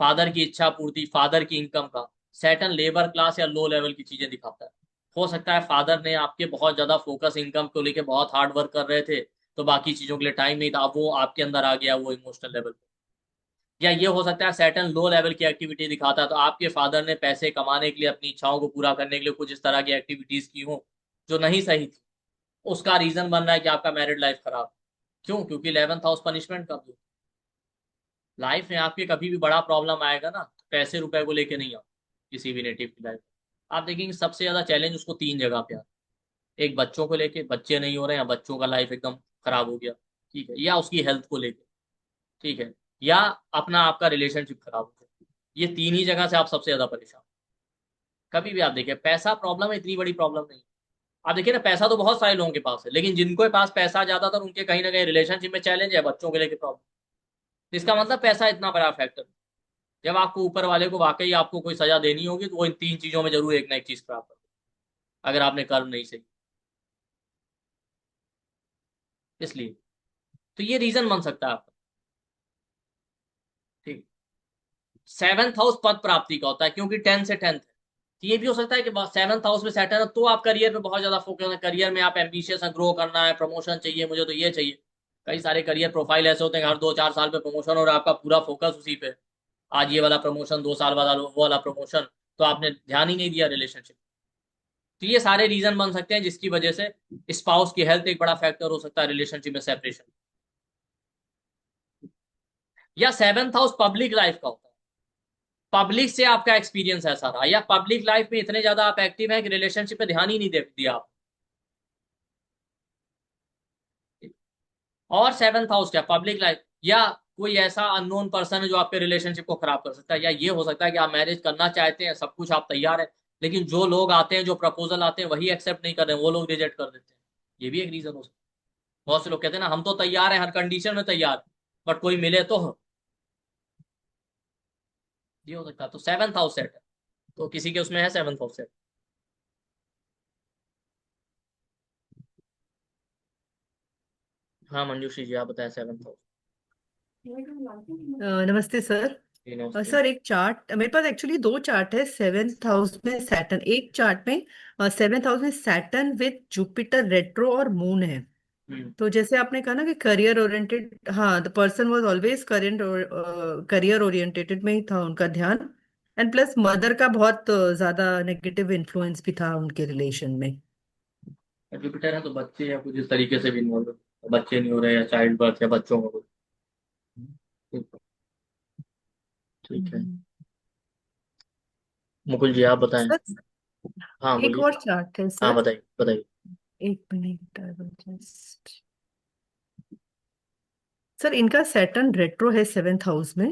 फादर की इच्छा पूर्ति, फादर की इनकम का, सैटर्न लेबर क्लास या लो लेवल की चीजें दिखाता है। हो सकता है फादर ने आपके बहुत ज्यादा फोकस इनकम को लेके बहुत हार्ड वर्क कर रहे थे, तो बाकी चीजों के लिए टाइम नहीं था, अब वो आपके अंदर आ गया वो इमोशनल लेवल पे। या ये हो सकता है सैटर्न लो लेवल की एक्टिविटी दिखाता है, तो आपके फादर ने पैसे कमाने के लिए, अपनी इच्छाओं को पूरा करने के लिए कुछ इस तरह की एक्टिविटीज की हो जो नहीं सही थी, उसका रीजन बन रहा है कि आपका मैरिड लाइफ खराब। क्यों? क्योंकि 11th हाउस पनिशमेंट का। लाइफ में आपके कभी भी बड़ा प्रॉब्लम आएगा ना, पैसे रुपए को लेके नहीं आओ किसी भी नेटिव की लाइफ। आप देखेंगे सबसे ज्यादा चैलेंज उसको 3 जगह पे आता है। एक, बच्चों को लेके, बच्चे नहीं हो रहे हैं, बच्चों का लाइफ एकदम खराब हो गया, ठीक है, या उसकी हेल्थ को लेके, ठीक है, या अपना आपका रिलेशनशिप खराब हो गया। ये 3 ही जगह से आप सबसे ज्यादा परेशान। कभी भी आप देखिए, पैसा प्रॉब्लम है, इतनी बड़ी प्रॉब्लम नहीं। आप देखिए ना, पैसा तो बहुत सारे लोगों के पास है, लेकिन जिनको पास पैसा ज्यादातर उनके कहीं ना कहीं रिलेशनशिप में चैलेंज है, बच्चों को लेके प्रॉब्लम। इसका मतलब पैसा इतना बड़ा फैक्टर। जब आपको ऊपर वाले को वाकई आपको कोई सजा देनी होगी, तो वो इन 3 चीजों में जरूर एक ना एक चीज खराब कर देगा, अगर आपने कर्म नहीं सही। इसलिए तो ये रीजन बन सकता है आपका। ठीक। 7th हाउस पद प्राप्ति का होता है, क्योंकि 10 से 10th है। तो ये भी हो सकता है कि 7th हाउस में सेटल है, तो आप करियर पे बहुत ज्यादा फोकस है, करियर में आप एम्बिशियस है, ग्रो करना है, प्रमोशन चाहिए मुझे, तो ये चाहिए। कई सारे करियर प्रोफाइल ऐसे होते हैं हर 2-4 साल पे प्रमोशन, और आपका पूरा फोकस उसी पे। आज ये वाला प्रमोशन, 2 साल बाद वो वाला प्रमोशन, तो आपने ध्यान ही नहीं दिया रिलेशनशिप। तो ये सारे रीजन बन सकते हैं जिसकी वजह से स्पाउस की हेल्थ एक बड़ा फैक्टर हो सकता है रिलेशनशिप में सेपरेशन। या 7th हाउस पब्लिक लाइफ का होता है, पब्लिक से आपका एक्सपीरियंस ऐसा रहा, या पब्लिक लाइफ में इतने ज्यादा आप एक्टिव हैं कि रिलेशनशिप पे ध्यान ही नहीं दे दिया आप। और 7th हाउस क्या, पब्लिक लाइफ, या कोई ऐसा अननोन पर्सन है जो आपके रिलेशनशिप को खराब कर सकता है। या ये हो सकता है कि आप मैरिज करना चाहते हैं, सब कुछ आप तैयार है, लेकिन जो लोग आते हैं, जो प्रपोजल आते हैं, वही एक्सेप्ट नहीं कर रहे हैं, वो लोग रिजेक्ट कर देते हैं। ये भी एक रीजन हो सकता है। बहुत से लोग कहते हैं ना, हम तो तैयार हैं, हर कंडीशन में तैयार, बट कोई मिले तो हो। ये हो सकता है। तो 7th हाउस सेट है, तो किसी के उसमें है 7th हाउस सेट। हाँ मंजूश्री जी, आप बताएं 7th हाउस। नमस्ते सर। जी नमस्ते। सर एक चार्ट मेरे पास एक्चुअली दो चार्ट है। 7th हाउस में सैटर्न, एक चार्ट में 7th हाउस में सैटर्न विद जुपिटर रेट्रो और मून है। तो जैसे आपने कहा ना कि करियर ओरिएंटेड, हाँ, the person was always career oriented में ही था उनका ध्यान। एंड प्लस मदर का बहुत ज्यादा नेगेटिव इन्फ्लुएंस भी था उनके रिलेशन में। जुपिटर है तो बच्चे या कुछ इस तरीके से भी इन्वॉल्व, बच्चे नहीं हो रहे, या चाइल्ड बर्थ, या बच्चों को कुछ। ठीक है, मुकुल जी आप बताएं। सर हाँ एक बोलिए। और चार्ट है हाँ सर। बताइए बताइए। एक minute, I will just- sir इनका सैटर्न रेट्रो है 7th हाउस में,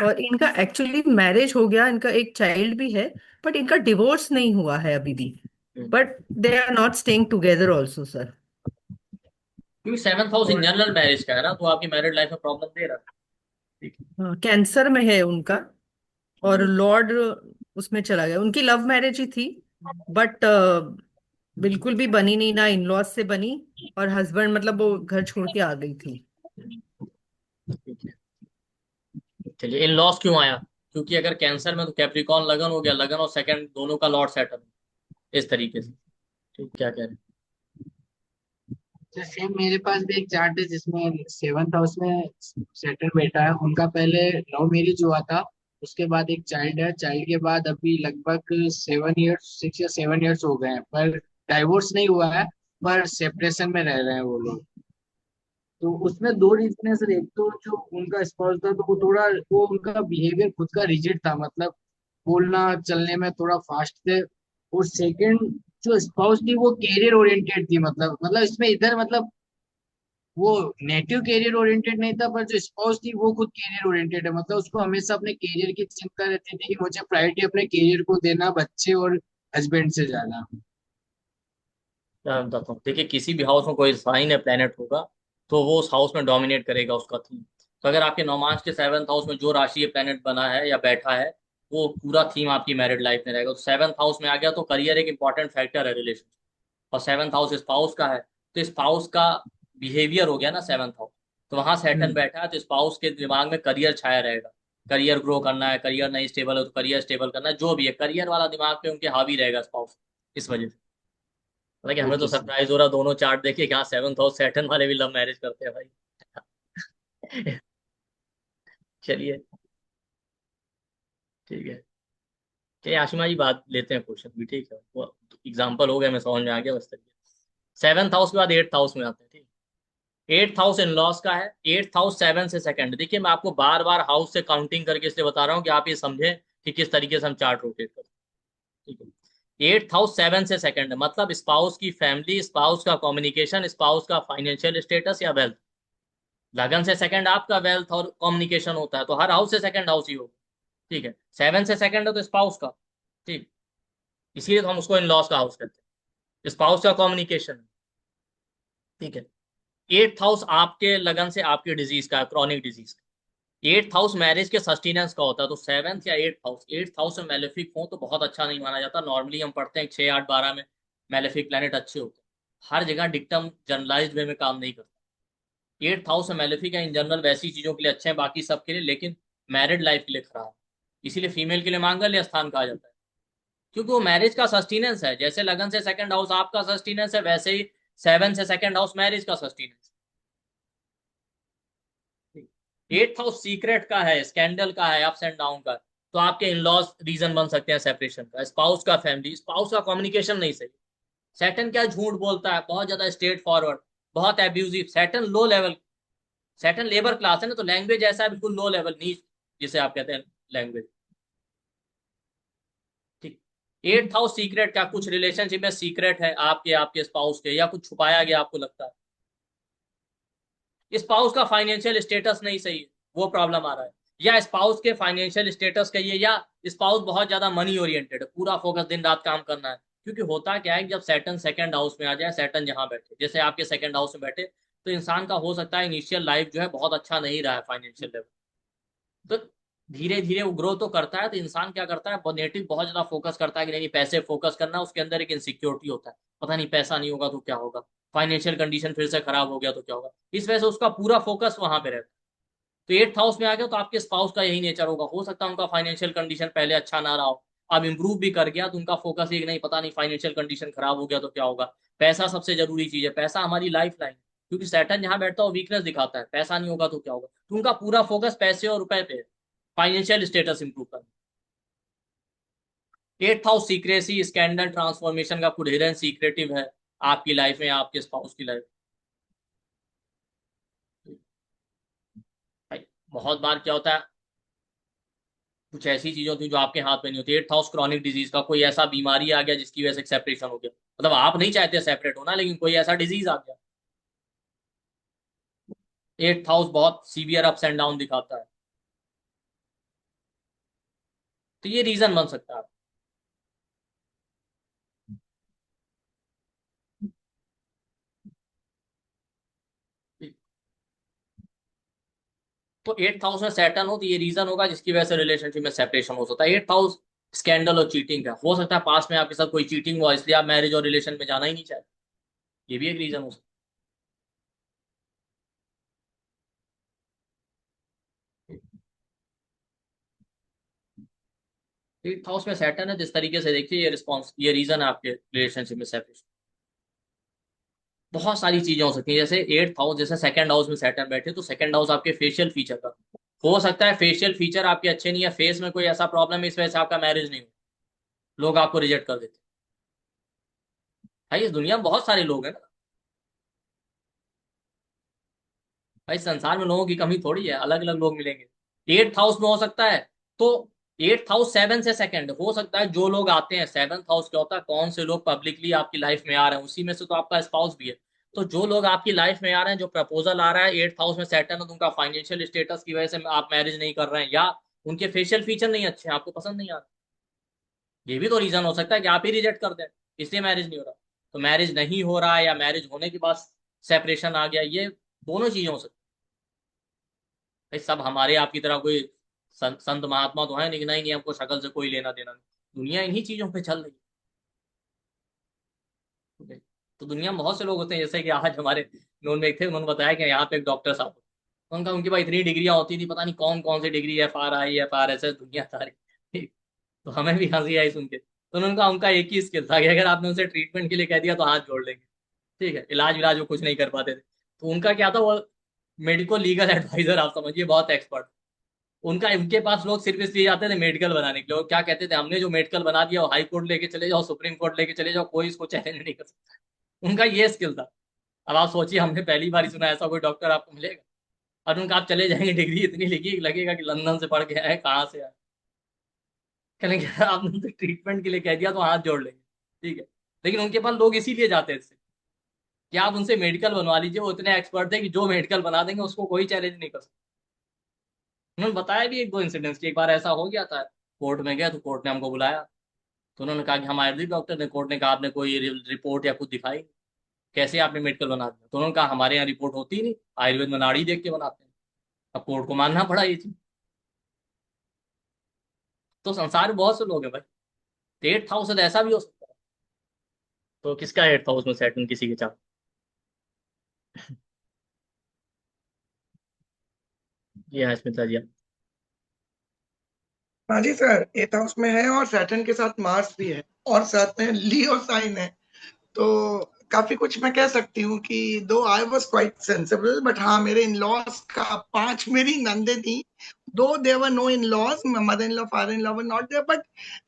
और इनका एक्चुअली मैरिज हो गया, इनका एक चाइल्ड भी है, बट इनका डिवोर्स नहीं हुआ है अभी भी। But they are not staying together also sir. क्योंकि 7th house in general marriage का है ना, तो आपकी मैरिड लाइफ में प्रॉब्लम दे रहा है। कैंसर में है उनका, और लॉर्ड उसमें चला गया। उनकी लव मैरिज ही थी, बट बिल्कुल भी बनी नहीं, ना इन लॉज से बनी, और हस्बैंड मतलब वो घर छोड़ के आ गई थी। ठीक है, चलिए इन लॉस क्यों आया? क्योंकि अगर कैंसर में तो कैप्रिकॉन लगन हो गया, लगन और सेकंड दोनों का लॉर्ड सैटर्न, इस तरीके से। ठीक, क्या कह रहे हैं? सेम मेरे पास भी एक चार्ट है जिसमें 7th हाउस में सेटल बैठा है। उनका पहले लव मैरिज हुआ था, उसके बाद एक चाइल्ड है, चाइल्ड के बाद अभी लगभग 7 इयर्स, 6 या 7 इयर्स हो गए हैं, पर डाइवोर्स नहीं हुआ है, पर सेपरेशन में रह रहे हैं वो लोग। तो उसमें दो रीजन है सर। एक तो जो उनका स्पाउस था, तो वो थोड़ा, वो उनका बिहेवियर खुद का रिजिड था, मतलब बोलना चलने में थोड़ा फास्ट थे। और सेकंड, जो स्पाउस थी वो कैरियर ओरिएंटेड थी, मतलब इसमें इधर मतलब वो नेटिव कैरियर ओरिएंटेड नहीं था, पर जो स्पाउस थी वो खुद कैरियर ओरिएंटेड है, मतलब उसको हमेशा अपने कैरियर की चिंता रहती थी कि मुझे प्रायोरिटी अपने कैरियर को देना, बच्चे और हस्बैंड से ज्यादा। मैं बताता हूँ, देखिए किसी भी हाउस में कोई साइन है, प्लेनेट होगा, तो वो उस हाउस में डोमिनेट करेगा उसका थीम। तो अगर आपके नौमांश के 7th हाउस में जो राशि प्लेनेट बना है या बैठा है, वो पूरा थीम आपकी मैरिड लाइफ में रहेगा। तो 7th हाउस में आ गया तो करियर एक इंपॉर्टेंट फैक्टर है रिलेशन, और 7th हाउस स्पाउस का है, तो स्पाउस का बिहेवियर हो गया ना 7th हाउस। तो वहां सैटर्न बैठा है, तो स्पाउस के दिमाग में करियर छाया रहेगा, करियर ग्रो करना है, करियर नहीं स्टेबल है तो करियर स्टेबल करना है, जो भी है करियर वाला दिमाग पे उनके हावी रहेगा स्पाउस। इस वजह से मतलब कि हमें तो ओके सर। सरप्राइज हो रहा, दोनों चार्ट देखिए कि हाँ 7th हाउस सैटर्न वाले भी लव मैरिज करते हैं भाई। चलिए ठीक है। चलिए आशिमा जी बात लेते हैं, क्वेश्चन भी ठीक है, वो एग्जाम्पल हो गया, मैं समझ में आ गया बस तक। 7th हाउस के बाद 8th हाउस में आते हैं, ठीक। 8th हाउस इन लॉस का है, 8th हाउस 7 से सेकंड। देखिए मैं आपको बार बार हाउस से काउंटिंग करके इसलिए बता रहा हूँ कि आप ये समझें कि किस तरीके से हम चार्ट रोटेट करते हैं, ठीक है। 8th हाउस 7 से सेकंड है, मतलब स्पाउस की फैमिली, स्पाउस का कम्युनिकेशन, स्पाउस का फाइनेंशियल स्टेटस या वेल्थ। लगन से सेकंड आपका वेल्थ और कम्युनिकेशन होता है, तो हर हाउस से सेकंड हाउस ही होगा, ठीक है। 7 से सेकंड है तो स्पाउस का, ठीक। इसीलिए तो हम उसको इन लॉस का हाउस कहते हैं, स्पाउस का कम्युनिकेशन, ठीक है। 8th हाउस आपके लगन से आपके डिजीज का, क्रॉनिक डिजीज का। 8th हाउस मैरिज के सस्टेनेंस का होता है, तो 7th या 8th हाउस, 8th हाउस में मेलेफिक हो तो बहुत अच्छा नहीं माना जाता। नॉर्मली हम पढ़ते हैं 6, 8, 12 में मेलेफिक प्लैनेट अच्छे होते हैं, हर जगह डिक्टम जनरलाइज्ड वे में काम नहीं करता। 8th हाउस में मेलेफिक है इन जनरल वैसी चीजों के लिए अच्छे हैं, बाकी सबके लिए, लेकिन मैरिड लाइफ के लिए खराब है। इसीलिए फीमेल के लिए मांगल्य स्थान कहा जाता है, क्योंकि वो मैरिज का सस्टेनेंस है। जैसे लगन से सेकंड हाउस आपका सस्टेनेंस है, वैसे ही 7 से सेकंड हाउस मैरिज का सस्टेनेंस। 8th हाउस सीक्रेट का है, स्कैंडल का है, अप्स एंड डाउन का है, तो आपके इन लॉज रीजन बन सकते हैं सेपरेशन का। स्पाउस का फैमिली, स्पाउस का कम्युनिकेशन नहीं सही। सैटर्न क्या झूठ बोलता है, बहुत ज्यादा स्ट्रेट फॉरवर्ड, बहुत abusive. Saturn low level, Saturn labour class है ना, तो लैंग्वेज ऐसा है बिल्कुल लो लेवल, नीच जिसे आप कहते हैं लैंग्वेज, ठीक। 8th हाउस सीक्रेट क्या, कुछ रिलेशनशिप में सीक्रेट है आपके, आपके स्पाउस के, या कुछ छुपाया गया आपको लगता है। स्पाउस का फाइनेंशियल स्टेटस नहीं सही है, वो प्रॉब्लम आ रहा है। या स्पाउस के फाइनेंशियल स्टेटस कहिए, या स्पाउस बहुत ज्यादा मनी ओरिएंटेड है, पूरा फोकस दिन रात काम करना है। क्योंकि होता क्या है, जब सैटर्न सेकंड हाउस में आ जाए, सैटर्न जहां बैठे, जैसे आपके सेकंड हाउस में बैठे, तो इंसान का हो सकता है इनिशियल लाइफ जो है बहुत अच्छा नहीं रहा है फाइनेंशियल लेवल, तो धीरे धीरे वो ग्रो तो करता है, तो इंसान क्या करता है, नेटिव बहुत ज्यादा फोकस करता है कि नहीं पैसे फोकस करना। उसके अंदर एक इनसिक्योरिटी होता है, पता नहीं पैसा नहीं होगा तो क्या होगा, फाइनेंशियल कंडीशन फिर से खराब हो गया तो क्या होगा, इस वजह से उसका पूरा फोकस वहां पे रहता है। तो 8th हाउस में आ गया तो आपके स्पाउस का यही नेचर होगा, हो सकता है उनका फाइनेंशियल कंडीशन पहले अच्छा ना रहा हो, अब इंप्रूव भी कर गया, तो उनका फोकस एक नहीं, पता नहीं फाइनेंशियल कंडीशन खराब हो गया तो क्या होगा। पैसा सबसे जरूरी चीज है, पैसा हमारी लाइफ लाइन, क्योंकि सैटर्न जहां बैठता है वो वीकनेस दिखाता है, पैसा नहीं होगा तो क्या होगा, तो उनका पूरा फोकस पैसे और रुपए पे है, फाइनेंशियल स्टेटस इंप्रूव करना। 8th house secrecy, scandal, transformation का कोहेरेंस सीक्रेटिव है आपकी लाइफ में, आपके स्पाउस की लाइफ। भाई बहुत बार क्या होता है, कुछ ऐसी चीजें होती हैं जो आपके हाथ में नहीं होती। 8th हाउस क्रॉनिक डिजीज का, कोई ऐसा बीमारी आ गया जिसकी वजह से सेपरेशन हो गया, मतलब आप नहीं चाहते सेपरेट होना, लेकिन कोई ऐसा डिजीज आ गया। 8th हाउस बहुत सीवियर अप्स एंड डाउन दिखाता है, तो ये रीजन बन सकता है। तो 8th हाउस में सैटर्न हो तो ये रीजन होगा जिसकी वजह से रिलेशनशिप में सेपरेशन हो सकता है। 8th हाउस स्कैंडल और चीटिंग का, हो सकता है पास में आपके साथ कोई चीटिंग हुआ, इसलिए आप मैरिज और रिलेशन में जाना ही नहीं चाहते, ये भी एक रीजन हो सकता 8th हाउस में सैटर्न है, जिस तरीके से देखिए ये रिस्पॉन्स, ये रीजन है आपके रिलेशनशिप में सेपरेशन। बहुत सारी चीजें हो सकती हैं, जैसे 8th हाउस, जैसे सेकंड हाउस में सैटर्न बैठे, तो सेकंड हाउस आपके फेशियल फीचर का, हो सकता है फेशियल फीचर आपके अच्छे नहीं है, फेस में कोई ऐसा प्रॉब्लम है इस वजह से आपका मैरिज नहीं हो, लोग आपको रिजेक्ट कर देते हैं। भाई इस दुनिया में बहुत सारे लोग हैं ना, भाई संसार में लोगों की कमी थोड़ी है, अलग अलग लोग मिलेंगे। 8th हाउस में हो सकता है, तो 8th हाउस 7 से सेकंड हो सकता है, जो लोग आते हैं, 7th हाउस क्या होता है, कौन से लोग पब्लिकली आपकी लाइफ में आ रहे हैं, उसी में से तो आपका स्पाउस भी है। तो जो लोग आपकी लाइफ में आ रहे हैं, जो प्रपोजल आ रहा है 8th हाउस में सैटर्न है, तो उनका फाइनेंशियल स्टेटस की वजह से आप मैरिज नहीं कर रहे हैं, या उनके फेशियल फीचर नहीं अच्छे हैं, आपको पसंद नहीं आ रहा, ये भी तो रीजन हो सकता है कि आप ही रिजेक्ट कर दें, इसलिए मैरिज नहीं हो रहा। तो मैरिज नहीं हो रहा है या मैरिज होने के बाद सेपरेशन आ गया, ये दोनों चीजें हो सकती है। भाई सब हमारे आपकी तरह कोई संत महात्मा तो है नहीं कि नहीं नहीं हमको शक्ल से कोई लेना देना नहीं, दुनिया इन्हीं चीजों पे चल रही है, ठीक है? तो दुनिया में बहुत से लोग होते हैं, जैसे कि आज हमारे नोन में एक थे, उन्होंने बताया कि यहाँ पे एक डॉक्टर साहब, उनका उनके पास इतनी डिग्रियां होती थी, पता नहीं कौन कौन सी डिग्री, FRI, FRS, दुनिया सारी, ठीक। तो हमें भी हंसी आई सुन के, तो उनका उनका एक ही स्किल था कि अगर आपने उनसे ट्रीटमेंट के लिए कह दिया तो हाथ जोड़ लेंगे, ठीक है, इलाज विलाज वो कुछ नहीं कर पाते थे। तो उनका क्या था, वो मेडिको लीगल एडवाइजर, आप समझिए बहुत एक्सपर्ट, उनका उनके पास लोग सिर्फ इसलिए जाते थे मेडिकल बनाने के लिए, और क्या कहते थे, हमने जो मेडिकल बना दिया वो हाई कोर्ट लेके चले जाओ, सुप्रीम कोर्ट लेके चले जाओ, कोई इसको चैलेंज नहीं कर सकता। उनका ये स्किल था। अब आप सोचिए, हमने पहली बार ही सुना ऐसा कोई डॉक्टर आपको मिलेगा। और उनका आप चले जाएंगे, डिग्री इतनी लिखी लगेगा कि लंदन से पढ़ के आए, कहाँ से आए। कहेंगे आपने तो ट्रीटमेंट के लिए कह दिया तो हाथ जोड़ लेंगे, ठीक है। लेकिन उनके पास लोग इसीलिए जाते थे कि आप उनसे मेडिकल बनवा लीजिए, वो इतने एक्सपर्ट थे कि जो मेडिकल बना देंगे उसको कोई चैलेंज नहीं कर सकता। उन्होंने बताया भी एक दो इंसिडेंट्स की, एक बार ऐसा हो गया था, कोर्ट में गया तो कोर्ट ने हमको बुलाया, तो उन्होंने कहा कि हम आयुर्वेदिक डॉक्टर ने। कोर्ट ने कहा आपने कोई रिपोर्ट या कुछ दिखाई, कैसे आपने मेडिकल बना दिया? तो उन्होंने कहा हमारे यहाँ रिपोर्ट होती नहीं, आयुर्वेद में नाड़ी देख के बनाते हैं। अब कोर्ट को मानना पड़ा ये चीज। तो संसार में बहुत से लोग हैं भाई। 8th हाउस है तो ऐसा भी हो सकता है। तो किसका 8th हाउस में सैटर्न किसी के चाह? जी हाँ स्मिता जी। हाँ जी सर, 8th हाउस में है और सैटर्न के साथ मार्स भी है और साथ में लियो साइन है। तो काफी कुछ मैं कह सकती हूँ कि दो I was quite sensible, but हाँ मेरे इन लॉज का 5 मेरी नंदे थी, दो देवर no in laws, mother in law father in law were not there, but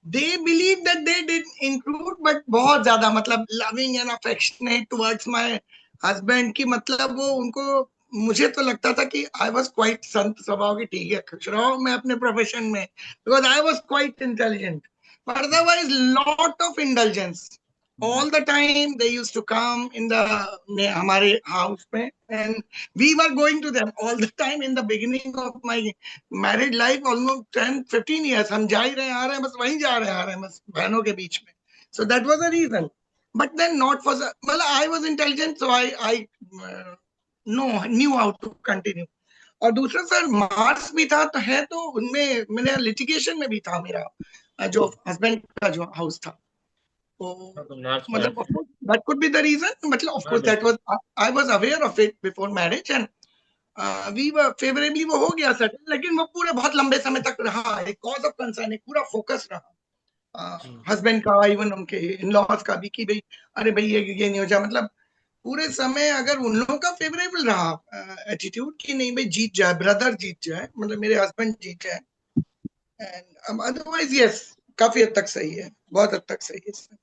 they believe that they did include, but बहुत ज्यादा मतलब loving and affectionate towards my husband की, मतलब वो उनको, मुझे तो लगता था कि आई वॉज क्वाइट संत स्वभाव की, ठीक है खुश रहो मैं अपने प्रोफेशन में, because I was quite intelligent, but otherwise lot of indulgence all the time. They used to come in the हमारे house में, and we were going to them all the time in the beginning of my married life, almost 10-15 years हम जा ही रहे आ रहे हैं, बस वहीं जा रहे आ रहे हैं, बस बहनों के बीच में. So that was the reason, but then not for the, well I was intelligent, so I knew how to continue. और दूसरा सर मार्स भी था तो है, तो उनमें मेरे लिटिगेशन में भी था मेरा जो हस्बैंड का जो हाउस था, तो मतलब that could be the reason, मतलब of course that was, I was aware of it before marriage and we were favorably, वो हो गया सेटल, लेकिन वो पूरे बहुत लंबे समय तक रहा, एक कॉज ऑफ कंसर्न, एक पूरा फोकस रहा हस्बैंड का, इवन उनके इन लॉज का भी, कि भाई अरे भाई ये नहीं हो जाए, मतलब पूरे समय अगर उन लोगों का फेवरेबल रहा एटीट्यूड कि नहीं भाई जीत जाए, ब्रदर जीत जाए, मतलब मेरे हस्बैंड जीत जाए, एंड अदरवाइज यस काफी हद तक सही है, बहुत हद तक सही है।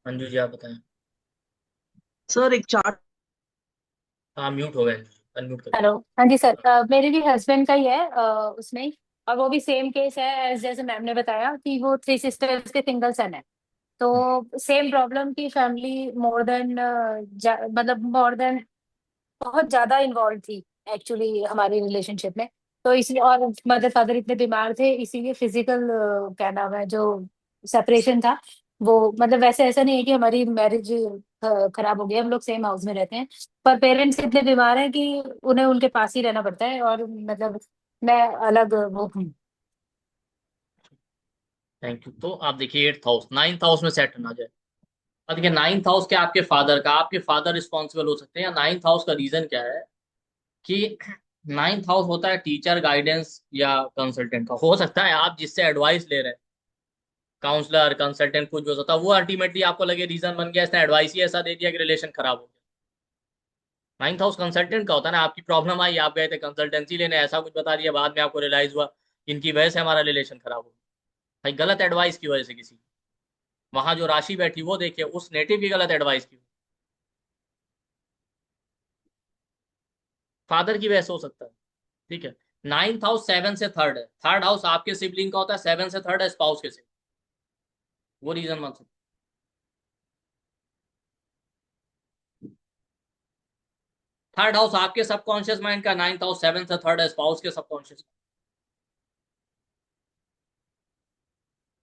अंजू जी आप बताएं। सर एक चार्ट, हाँ म्यूट हो गए, अनम्यूट कर। हेलो, हाँ जी सर, मेरे भी हस्बैंड का ही है उसमें ही। और वो भी सेम केस है जैसे मैम ने बताया कि वो 3 सिस्टर्स के सिंगल सन है। तो सेम प्रॉब्लम की फैमिली मोर देन मतलब मोर देन बहुत ज्यादा इन्वॉल्व थी एक्चुअली हमारी रिलेशनशिप में। तो इसलिए, और मदर फादर इतने बीमार थे, इसीलिए फिजिकल क्या नाम है जो सेपरेशन था वो, मतलब वैसे ऐसा नहीं है कि हमारी मैरिज खराब हो गई, हम लोग सेम हाउस में रहते हैं, पर पेरेंट्स इतने बीमार हैं कि उन्हें उनके पास ही रहना पड़ता है, और मतलब मैं अलग वो हूँ। Thank you. तो आप देखिए 8th हाउस, 9th हाउस में सैटर्न आ जाए। अब देखिए 9th हाउस क्या आपके फादर का, आपके फादर रिस्पॉन्सिबल हो सकते हैं, या 9th हाउस का रीजन क्या है कि 9th हाउस होता है टीचर गाइडेंस या कंसल्टेंट का। हो सकता है आप जिससे एडवाइस ले रहे हैं, काउंसलर कंसल्टेंट कुछ भी हो सकता है, वो अल्टीमेटली आपको लगे रीजन बन गया, इसने एडवाइस ही ऐसा दे दिया कि रिलेशन खराब हो गया। 9th हाउस कंसल्टेंट का होता है ना, आपकी प्रॉब्लम आई, आप गए थे कंसल्टेंसी लेने, ऐसा कुछ बता दिया, बाद में आपको रियलाइज हुआ इनकी वजह से हमारा रिलेशन खराब हो गया। भाई गलत एडवाइस की वजह से किसी, वहां जो राशि बैठी वो देखिए, उस नेटिव की गलत एडवाइस की, फादर की वजह से हो सकता है, ठीक है। 9th हाउस 7 से 3rd है, 3rd हाउस आपके सिबलिंग का होता है, 7 से 3rd है स्पाउस के से, वो रीजन मान सकते। 3rd हाउस आपके सबकॉन्शियस माइंड का, 9th हाउस 7 से 3rd है स्पाउस के सबकॉन्शियस।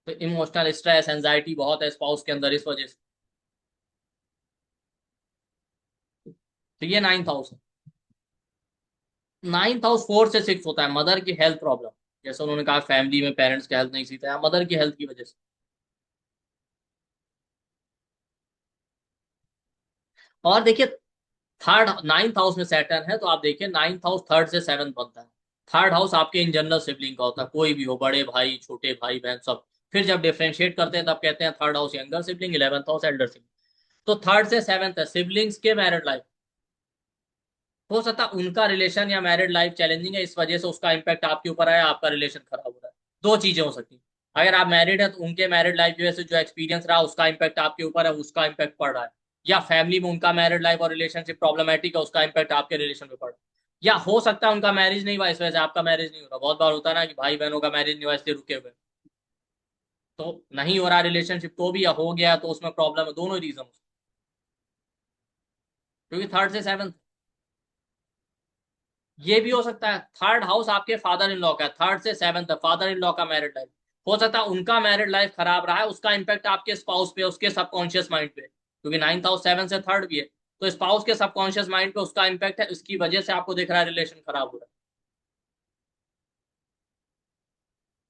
तो इमोशनल स्ट्रेस एंजाइटी बहुत है स्पाउस के अंदर, इस वजह से। तो ये 9th हाउस है। 9th हाउस 4 से 6 होता है मदर की हेल्थ प्रॉब्लम, जैसे उन्होंने कहा फैमिली में पेरेंट्स की हेल्थ नहीं सही था, मदर की हेल्थ की वजह से। और देखिए 9th हाउस में सैटर्न है, तो आप देखिए 9th हाउस 3rd से 7th बनता है। 3rd हाउस आपके इन जनरल सिबलिंग का होता है, कोई भी हो, बड़े भाई छोटे भाई बहन सब। फिर जब डिफ्रेंशिएट करते हैं तब कहते हैं 3rd house younger sibling, 11th house Elder sibling. तो 3rd से 7th है सिबलिंग्स के मैरिड लाइफ, हो सकता है उनका रिलेशन या मैरिड लाइफ चैलेंजिंग है, इस वजह से उसका इम्पैक्ट आपके ऊपर आया, आपका रिलेशन खराब हो रहा है। दो चीजें हो सकती हैं। अगर आप मैरिड है तो उनके मैरिड लाइफ की वजह से जो एक्सपीरियंस रहा उसका इम्पैक्ट आपके ऊपर है, उसका इम्पैक्ट पड़ रहा है। या फैमिली में उनका मैरिड लाइफ और रिलेशनशिप प्रॉब्लमेटिक है, उसका इम्पैक्ट आपके रिलेशन में पड़ रहा है। या हो सकता है उनका मैरिज नहीं हुआ, इस वजह से आपका मैरिज नहीं हो रहा। बहुत बार होता है ना कि भाई बहनों का मैरिज नहीं हुआ इसलिए रुके हुए। तो नहीं हो रहा रिलेशनशिप तो भी, या हो गया तो उसमें प्रॉब्लम है, दोनों रीजन। क्योंकि थर्ड से सेवंथ, ये भी हो सकता है थर्ड हाउस आपके फादर इन लॉ का है, थर्ड से सेवंथ है फादर इन लॉ का मैरिड लाइफ। हो सकता है उनका मैरिड लाइफ खराब रहा है, उसका इम्पैक्ट आपके स्पाउस पे, उसके सबकॉन्शियस माइंड पे, क्योंकि नाइन्थ हाउस सेवन से थर्ड भी है। तो स्पाउस के सबकॉन्शियस माइंड पे उसका इम्पैक्ट है, इसकी वजह से आपको दिख रहा है रिलेशन खराब हो रहा है।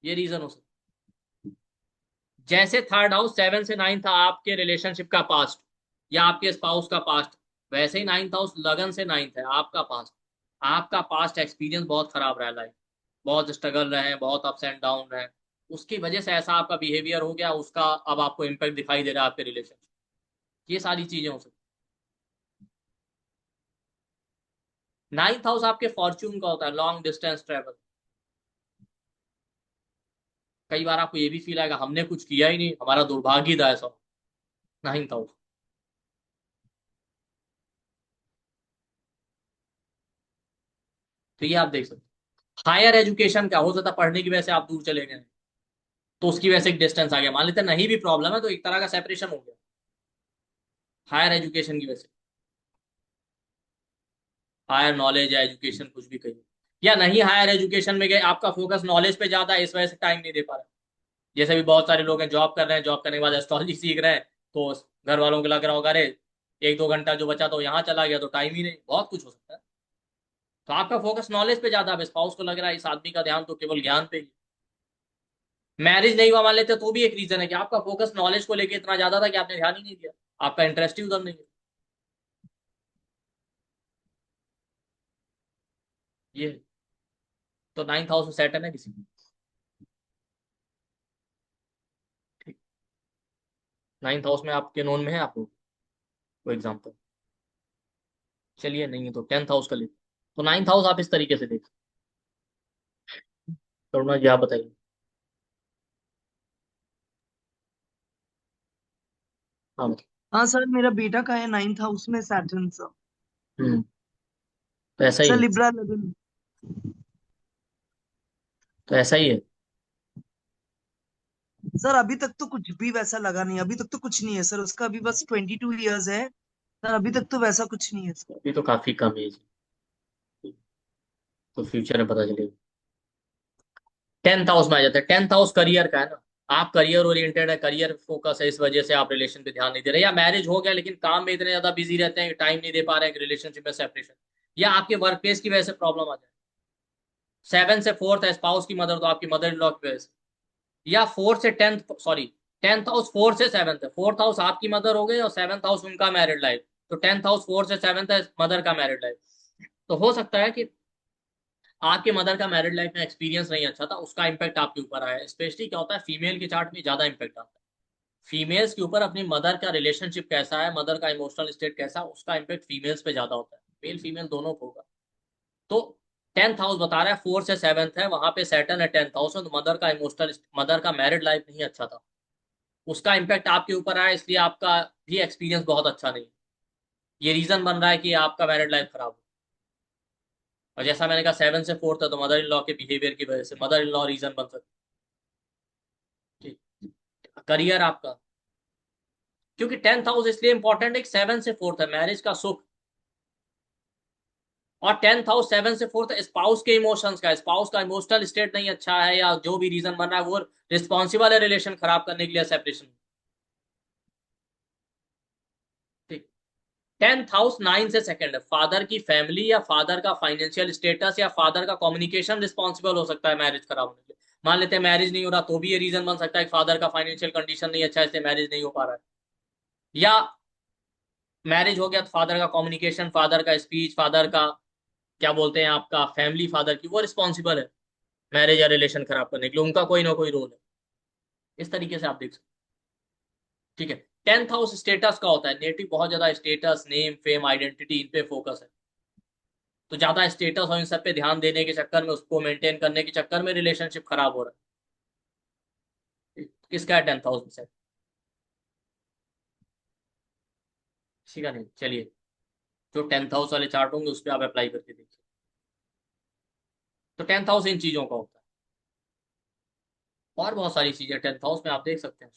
ये रीजन हो सकता है। जैसे थर्ड हाउस सेवन से नाइन्थ था आपके रिलेशनशिप का पास्ट या आपके स्पाउस का पास्ट, वैसे ही नाइन्थ हाउस लगन से नाइन्थ है आपका पास्ट। आपका पास्ट एक्सपीरियंस बहुत खराब रहा, लाइफ बहुत स्ट्रगल रहे हैं, बहुत अप्स एंड डाउन रहे हैं, उसकी वजह से ऐसा आपका बिहेवियर हो गया, उसका अब आपको इम्पैक्ट दिखाई दे रहा है आपके रिलेशनशिप। ये सारी चीजें हो सकती। नाइन्थ हाउस आपके फॉर्च्यून का होता है, लॉन्ग डिस्टेंस ट्रेवल। कई बार आपको ये भी फील आएगा हमने कुछ किया ही नहीं, हमारा दुर्भाग्य था ऐसा। नाइन्थ हाउस, तो ये आप देख सकते हैं। हायर एजुकेशन क्या हो सकता है, पढ़ने की वजह से आप दूर चले गए तो उसकी वजह से एक डिस्टेंस आ गया, मान लेते हैं नहीं भी प्रॉब्लम है तो एक तरह का सेपरेशन हो गया हायर एजुकेशन की वजह से। हायर नॉलेज या एजुकेशन कुछ भी कहिए, या नहीं हायर एजुकेशन में गए, आपका फोकस नॉलेज पे ज्यादा है, इस वजह से टाइम नहीं दे पा रहे। जैसे भी बहुत सारे लोग हैं जॉब कर रहे हैं, जॉब करने के बाद एस्ट्रोलॉजी सीख रहे हैं, तो घर वालों को लग रहा होगा अरे एक दो घंटा जो बचा तो यहाँ चला गया, तो टाइम ही नहीं। बहुत कुछ हो सकता है। तो आपका फोकस नॉलेज पे ज्यादा है, स्पाउस को लग रहा है इस आदमी का ध्यान तो केवल ज्ञान पे ही। मैरिज नहीं हुआ मान लेते तो भी एक रीजन है कि आपका फोकस नॉलेज को लेकर इतना ज्यादा था कि आपने ध्यान ही नहीं दिया, आपका इंटरेस्ट ही उधर नहीं है। ये तो नाइन्थ हाउस में सेटन है किसी की, नाइन्थ हाउस में आपके नोन में है आपको कोई एग्जाम्पल? चलिए नहीं है तो टेंथ हाउस का ले, तो नाइन्थ हाउस आप इस तरीके से देख। करुणा जी आप बताइए। हाँ बताइए। हाँ सर, मेरा बेटा का है 9th हाउस में सैटर्न सर। तो ऐसा ही सर है, लिब्रा लगन। तो ऐसा ही है। सर अभी तक तो कुछ भी वैसा लगा नहीं, अभी तक तो कुछ नहीं है सर, उसका अभी बस 22 years है सर, अभी तक तो वैसा कुछ नहीं है सर। अभी तो काफी कम एज, तो फ्यूचर में पता चलेगा। टेंथ हाउस में आ जाता है, टेंथ हाउस करियर का है ना, आप करियर ओरिएंटेड है, करियर फोकस है, इस वजह से आप रिलेशन पे ध्यान नहीं दे रहे, या मैरिज हो गया लेकिन काम में इतने ज्यादा बिजी रहते हैं कि टाइम नहीं दे पा रहे हैं, रिलेशनशिप में सेपरेशन, या आपके वर्क प्लेस की वजह से प्रॉब्लम आ जाए। सेवन से फोर्थ है स्पाउस की मदर, तो आपकी मदर इन लॉ की वजह से, या फोर्थ से tenth, sorry tenth house fourth से सेवंथ है, फोर्थ हाउस आपकी मदर हो गई और सेवंथ हाउस उनका मैरिड लाइफ, तो टेंथ हाउस फोर्थ से सेवंथ है मदर का मैरिड लाइफ। तो हो सकता है कि आपके मदर का मैरिड लाइफ में एक्सपीरियंस नहीं अच्छा था, उसका इंपैक्ट आपके ऊपर आया है। स्पेशली क्या होता है फीमेल के चार्ट में ज्यादा इंपैक्ट आता है, फीमेल्स के ऊपर अपनी मदर का रिलेशनशिप कैसा है, मदर का इमोशनल स्टेट कैसा है, उसका इंपैक्ट फीमेल्स पे ज्यादा होता है, मेल फीमेल दोनों को होगा। तो टेंथ हाउस बता रहा है फोर्थ से सेवंथ है, वहां पे सैटर्न है टेंथ हाउस में, तो मदर का इमोशनल, मदर का मैरिड लाइफ नहीं अच्छा था, उसका इंपैक्ट आपके ऊपर आया, इसलिए आपका भी एक्सपीरियंस बहुत अच्छा नहीं। ये रीजन बन रहा है कि आपका मैरिड लाइफ खराब हो। और जैसा मैंने कहा सेवन से फोर्थ है, तो मदर इन लॉ के बिहेवियर की वजह से मदर इन लॉ रीजन बन सकती है। करियर आपका, क्योंकि टेंथ हाउस इसलिए इंपॉर्टेंट है कि सेवन से फोर्थ है मैरिज का सुख, और टेंथ हाउस सेवन से फोर्थ स्पाउस के इमोशंस का, स्पाउस का इमोशनल स्टेट नहीं अच्छा है या जो भी रीजन बन रहा है वो रिस्पॉन्सिबल है रिलेशन खराब करने के लिए, सेपरेशन। ठीक। टेंथ हाउस नाइन से सेकंड है, फादर की फैमिली या फादर का फाइनेंशियल स्टेटस या फादर का कम्युनिकेशन रिस्पॉन्सिबल हो सकता है मैरिज खराब होने के लिए। मान लेते हैं मैरिज नहीं हो रहा तो भी ये रीजन बन सकता है कि फादर का फाइनेंशियल कंडीशन नहीं अच्छा है इसलिए मैरिज नहीं हो पा रहा है, या मैरिज हो गया तो फादर का कम्युनिकेशन, फादर का स्पीच, फादर का क्या बोलते हैं आपका फैमिली, फादर की वो रिस्पॉन्सिबल है मैरिज या रिलेशन खराब करने के लिए, उनका कोई ना कोई रोल है। इस तरीके से आप देख सकते हैं। ठीक है। टेंथ हाउस स्टेटस का होता है, नेटिव बहुत ज्यादा स्टेटस, नेम, फेम, आइडेंटिटी, इन पे फोकस है। तो ज्यादा स्टेटस और इन सब पे ध्यान देने के चक्कर में, उसको मेंटेन करने के चक्कर में रिलेशनशिप खराब हो रहा है। किसका है 10th हाउस में सेट? किसी का नहीं। चलिए, जो 10th हाउस वाले चार्ट होंगे उस पर आप अप्लाई करके देखिए। तो 10th हाउस इन चीजों का होता है, और बहुत सारी चीजें 10th हाउस में आप देख सकते हैं।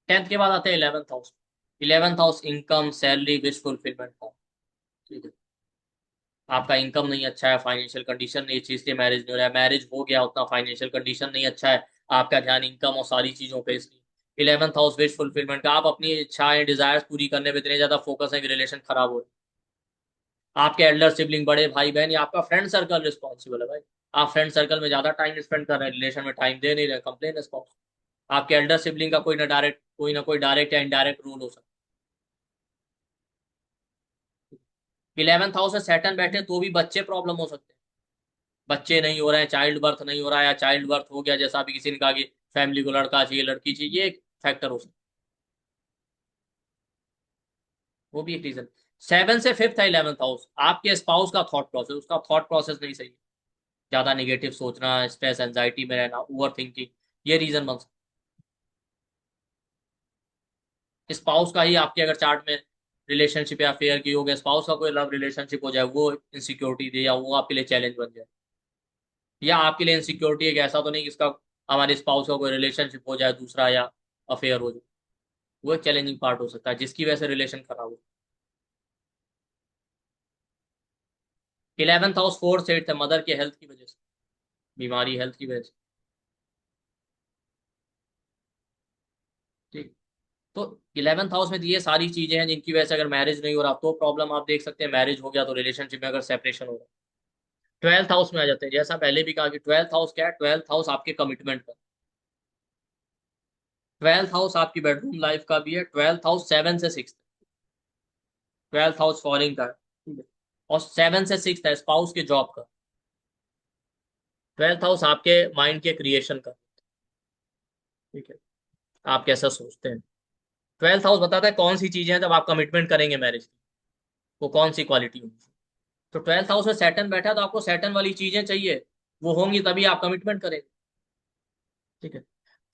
10th के बाद आते हैं 11th house. 11th house income, salary, wish fulfilment का। ठीक है, आपका इनकम नहीं अच्छा है, फाइनेंशियल कंडीशन नहीं अच्छी, इसलिए मैरिज नहीं हो रहा है। मैरिज हो गया, उतना फाइनेंशियल कंडीशन नहीं अच्छा है, आपका ध्यान इनकम और सारी चीजों पे, इसलिए। 11th हाउस विश फुलफिलमेंट का, आप अपनी इच्छाएं, डिजायर्स पूरी करने में इतने ज्यादा फोकस है कि रिलेशन खराब हो रहा है। आपके एल्डर सिबलिंग, बड़े भाई बहन या आपका फ्रेंड सर्कल रिस्पॉन्सिबल है भाई। आप फ्रेंड सर्कल में ज्यादा टाइम स्पेंड कर रहे हैं, रिलेशन में टाइम दे नहीं रहे, कंप्लेन रिस्पॉन्स। आपके एल्डर सिबलिंग का कोई ना कोई डायरेक्ट या इनडायरेक्ट रोल हो सकता है। 11th हाउस में सैटर्न बैठे तो भी बच्चे प्रॉब्लम हो सकते हैं। बच्चे नहीं हो रहे हैं, चाइल्ड बर्थ नहीं हो रहा है, या चाइल्ड बर्थ हो गया, जैसा भी किसी ने कहा कि फैमिली को लड़का चाहिए, लड़की चाहिए, ये एक फैक्टर हो सकता है, वो भी एक रीजन। 7 से 5th है 11th हाउस, आपके स्पाउस का थॉट प्रोसेस, उसका थॉट प्रोसेस नहीं सही है। ज्यादा नेगेटिव सोचना, स्ट्रेस एंजाइटी में रहना, ओवर थिंकिंग, ये रीजन बन सकता है। स्पाउस का ही आपके अगर चार्ट में रिलेशनशिप या अफेयर की हो गया, स्पाउस का कोई लव रिलेशनशिप हो जाए, वो इनसिक्योरिटी दे, या वो आपके लिए चैलेंज बन जाए। या आपके लिए इनसिक्योरिटी एक ऐसा तो नहीं कि इसका हमारे स्पाउस का कोई रिलेशनशिप हो जाए दूसरा, या अफेयर हो जाए, वो एक चैलेंजिंग पार्ट हो सकता है जिसकी वजह से रिलेशन खराब हो। 11th हाउस 4th 8th है, मदर के हेल्थ की वजह से, बीमारी, हेल्थ की वजह से। ठीक। तो 11th हाउस में ये सारी चीजें हैं जिनकी वजह से अगर मैरिज नहीं हो रहा तो प्रॉब्लम आप देख सकते हैं। मैरिज हो गया तो रिलेशनशिप में अगर सेपरेशन हो रहा है। 12th हाउस में आ जाते हैं, जैसा पहले भी कहा कि 12th हाउस क्या है? 12th हाउस आपके कमिटमेंट का। 12th हाउस आपकी बेडरूम लाइफ का भी है। 12th हाउस 7 से 6, 12th हाउस फॉरेन का है, ठीक है। और 7 से 6 है स्पाउस के जॉब का। 12th हाउस आपके माइंड के क्रिएशन का, ठीक है, आप कैसा सोचते हैं। 12th हाउस बताता है कौन सी चीजें हैं जब आप कमिटमेंट करेंगे मैरिज की, वो कौन सी क्वालिटी होगी। तो 12th हाउस में सैटर्न बैठा है तो आपको सैटर्न वाली चीजें चाहिए, वो होंगी तभी आप कमिटमेंट करेंगे, ठीक है।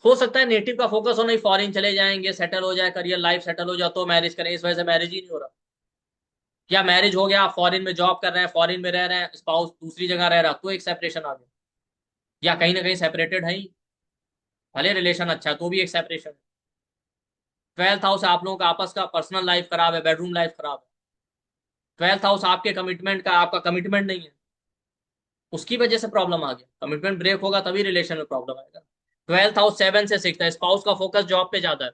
हो सकता है नेटिव का फोकस हो, नहीं फॉरेन चले जाएंगे, सेटल हो जाए, करियर लाइफ सेटल हो जाए तो मैरिज करें, इस वजह से मैरिज ही नहीं हो रहा। या मैरिज हो गया, आप फॉरेन में जॉब कर रहे हैं, फॉरेन में रह रहे हैं, स्पाउस दूसरी जगह रह रहा, तो एक सेपरेशन आ गया। या कहीं ना कहीं सेपरेटेड है ही, भले रिलेशन अच्छा है तो भी एक सेपरेशन है। 12th हाउस आप लोगों का आपस का पर्सनल लाइफ खराब है, बेडरूम लाइफ खराब है। 12th हाउस आपके कमिटमेंट का, आपका कमिटमेंट नहीं है, उसकी वजह से प्रॉब्लम आ गया। कमिटमेंट ब्रेक होगा तभी रिलेशन में प्रॉब्लम आएगा। 12th हाउस 7 से 6 है, स्पाउस का फोकस जॉब पे ज्यादा है,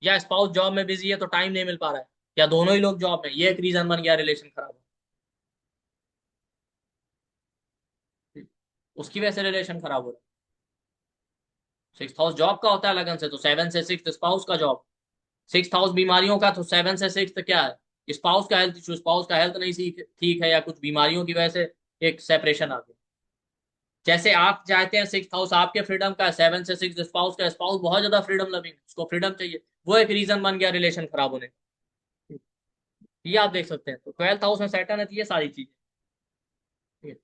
या स्पाउस जॉब में बिजी है तो टाइम नहीं मिल पा रहा है, या दोनों ही लोग जॉब में, ये एक रीजन बन गया रिलेशन खराब हो, उसकी वजह से रिलेशन खराब हो रहा है। 6th हाउस जॉब का होता है लगन से, तो 7 से 6 स्पाउस का जॉब। 6th हाउस बीमारियों का, तो 7 से 6 क्या है? स्पाउस का हेल्थ इशू, स्पाउस का हेल्थ नहीं ठीक है, या कुछ बीमारियों की वजह से एक सेपरेशन आ गया। जैसे आप चाहते हैं 6th हाउस आपके फ्रीडम का, 7 से 6 स्पाउस का, स्पाउस बहुत ज्यादा फ्रीडम लविंग, उसको फ्रीडम चाहिए, वो एक रीजन बन गया रिलेशन खराब होने का। ये आप देख सकते हैं। तो 12th हाउस में सैटर्न है तो ये सारी चीजें।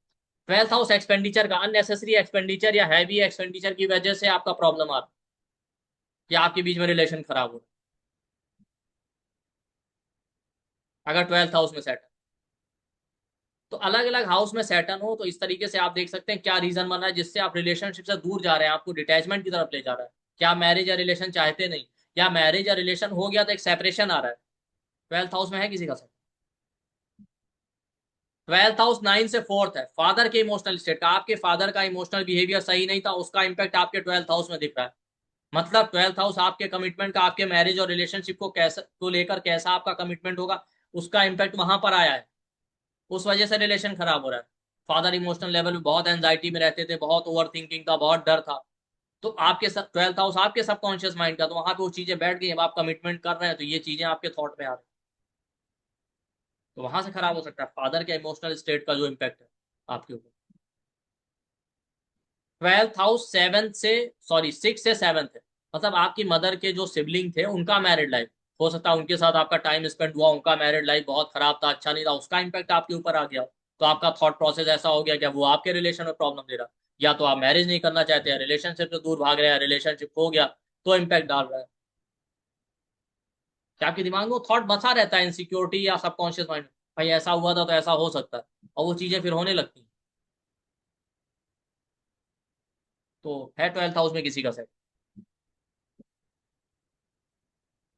12th हाउस एक्सपेंडिचर का, अननेसेसरी एक्सपेंडिचर या हैवी एक्सपेंडिचर की वजह से आपका प्रॉब्लम आ रहा है, या आपके बीच में रिलेशन खराब हो रहा है अगर 12th हाउस में सैटर्न। तो अलग अलग हाउस में सैटर्न हो तो इस तरीके से आप देख सकते हैं क्या रीजन बन रहा है जिससे आप रिलेशनशिप से दूर जा रहे हैं, आपको डिटैचमेंट की तरफ ले जा रहा है। क्या मैरिज या रिलेशन चाहते नहीं, या मैरिज या रिलेशन हो गया तो एक सेपरेशन आ रहा है। 12th हाउस में है किसी का सर? 12th हाउस 9 से 4th है, फादर के इमोशनल स्टेट का, आपके फादर का इमोशनल बिहेवियर सही नहीं था, उसका इंपैक्ट आपके 12th हाउस में दिख रहा है। मतलब 12th हाउस आपके कमिटमेंट का, आपके मैरिज और रिलेशनशिप को कैसा को लेकर कैसा आपका कमिटमेंट होगा, उसका इंपैक्ट वहां पर आया है, उस वजह से रिलेशन खराब हो रहा है। फादर इमोशनल लेवल में बहुत एंजाइटी में रहते थे, बहुत ओवर थिंकिंग था, बहुत डर था, तो आपके 12th हाउस आपके सबकॉन्शियस माइंड का, तो वहां पे वो चीजें बैठ गई। अब आप कमिटमेंट कर रहे हैं तो ये चीजें आपके थॉट में आ रही, तो वहां से खराब हो सकता है फादर के इमोशनल स्टेट का जो इम्पैक्ट है आपके ऊपर। 12th हाउस 6 से 7 है, मतलब आपकी मदर के जो सिबलिंग थे उनका मैरिड लाइफ, हो सकता है उनके साथ आपका टाइम स्पेंड हुआ, उनका मैरिड लाइफ बहुत खराब था, अच्छा नहीं था, उसका इम्पैक्ट आपके ऊपर आ गया, तो आपका थॉट प्रोसेस ऐसा हो गया कि वो आपके रिलेशन में प्रॉब्लम दे रहा, या तो आप मैरिज नहीं करना चाहते हैं, रिलेशनशिप से दूर भाग रहे हैं, रिलेशनशिप हो गया तो इम्पैक्ट डाल रहा है। क्या आपके दिमाग में वो थॉट बसा रहता है इनसिक्योरिटी या सबकॉन्शियस माइंड, भाई ऐसा हुआ था तो ऐसा हो सकता है, और वो चीजें फिर होने लगती हैं। तो है 12th हाउस में किसी का सेट,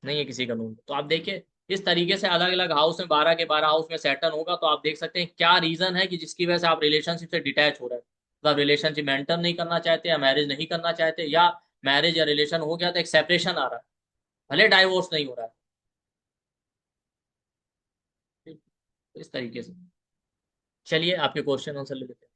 नहीं है किसी का नून, तो आप देखिए इस तरीके से अलग अलग हाउस में 12 के 12 हाउस में सैटर्न होगा तो आप देख सकते हैं क्या रीजन है कि जिसकी वजह से आप रिलेशनशिप से डिटैच हो रहे हैं, मतलब रिलेशनशिप मेंटेन नहीं करना चाहते या मैरिज नहीं करना चाहते, या मैरिज या रिलेशन हो गया तो एक सेपरेशन आ रहा है, भले डाइवोर्स नहीं हो रहा है। ठीक? तो इस तरीके से चलिए आपके क्वेश्चन आंसर ले लेते हैं।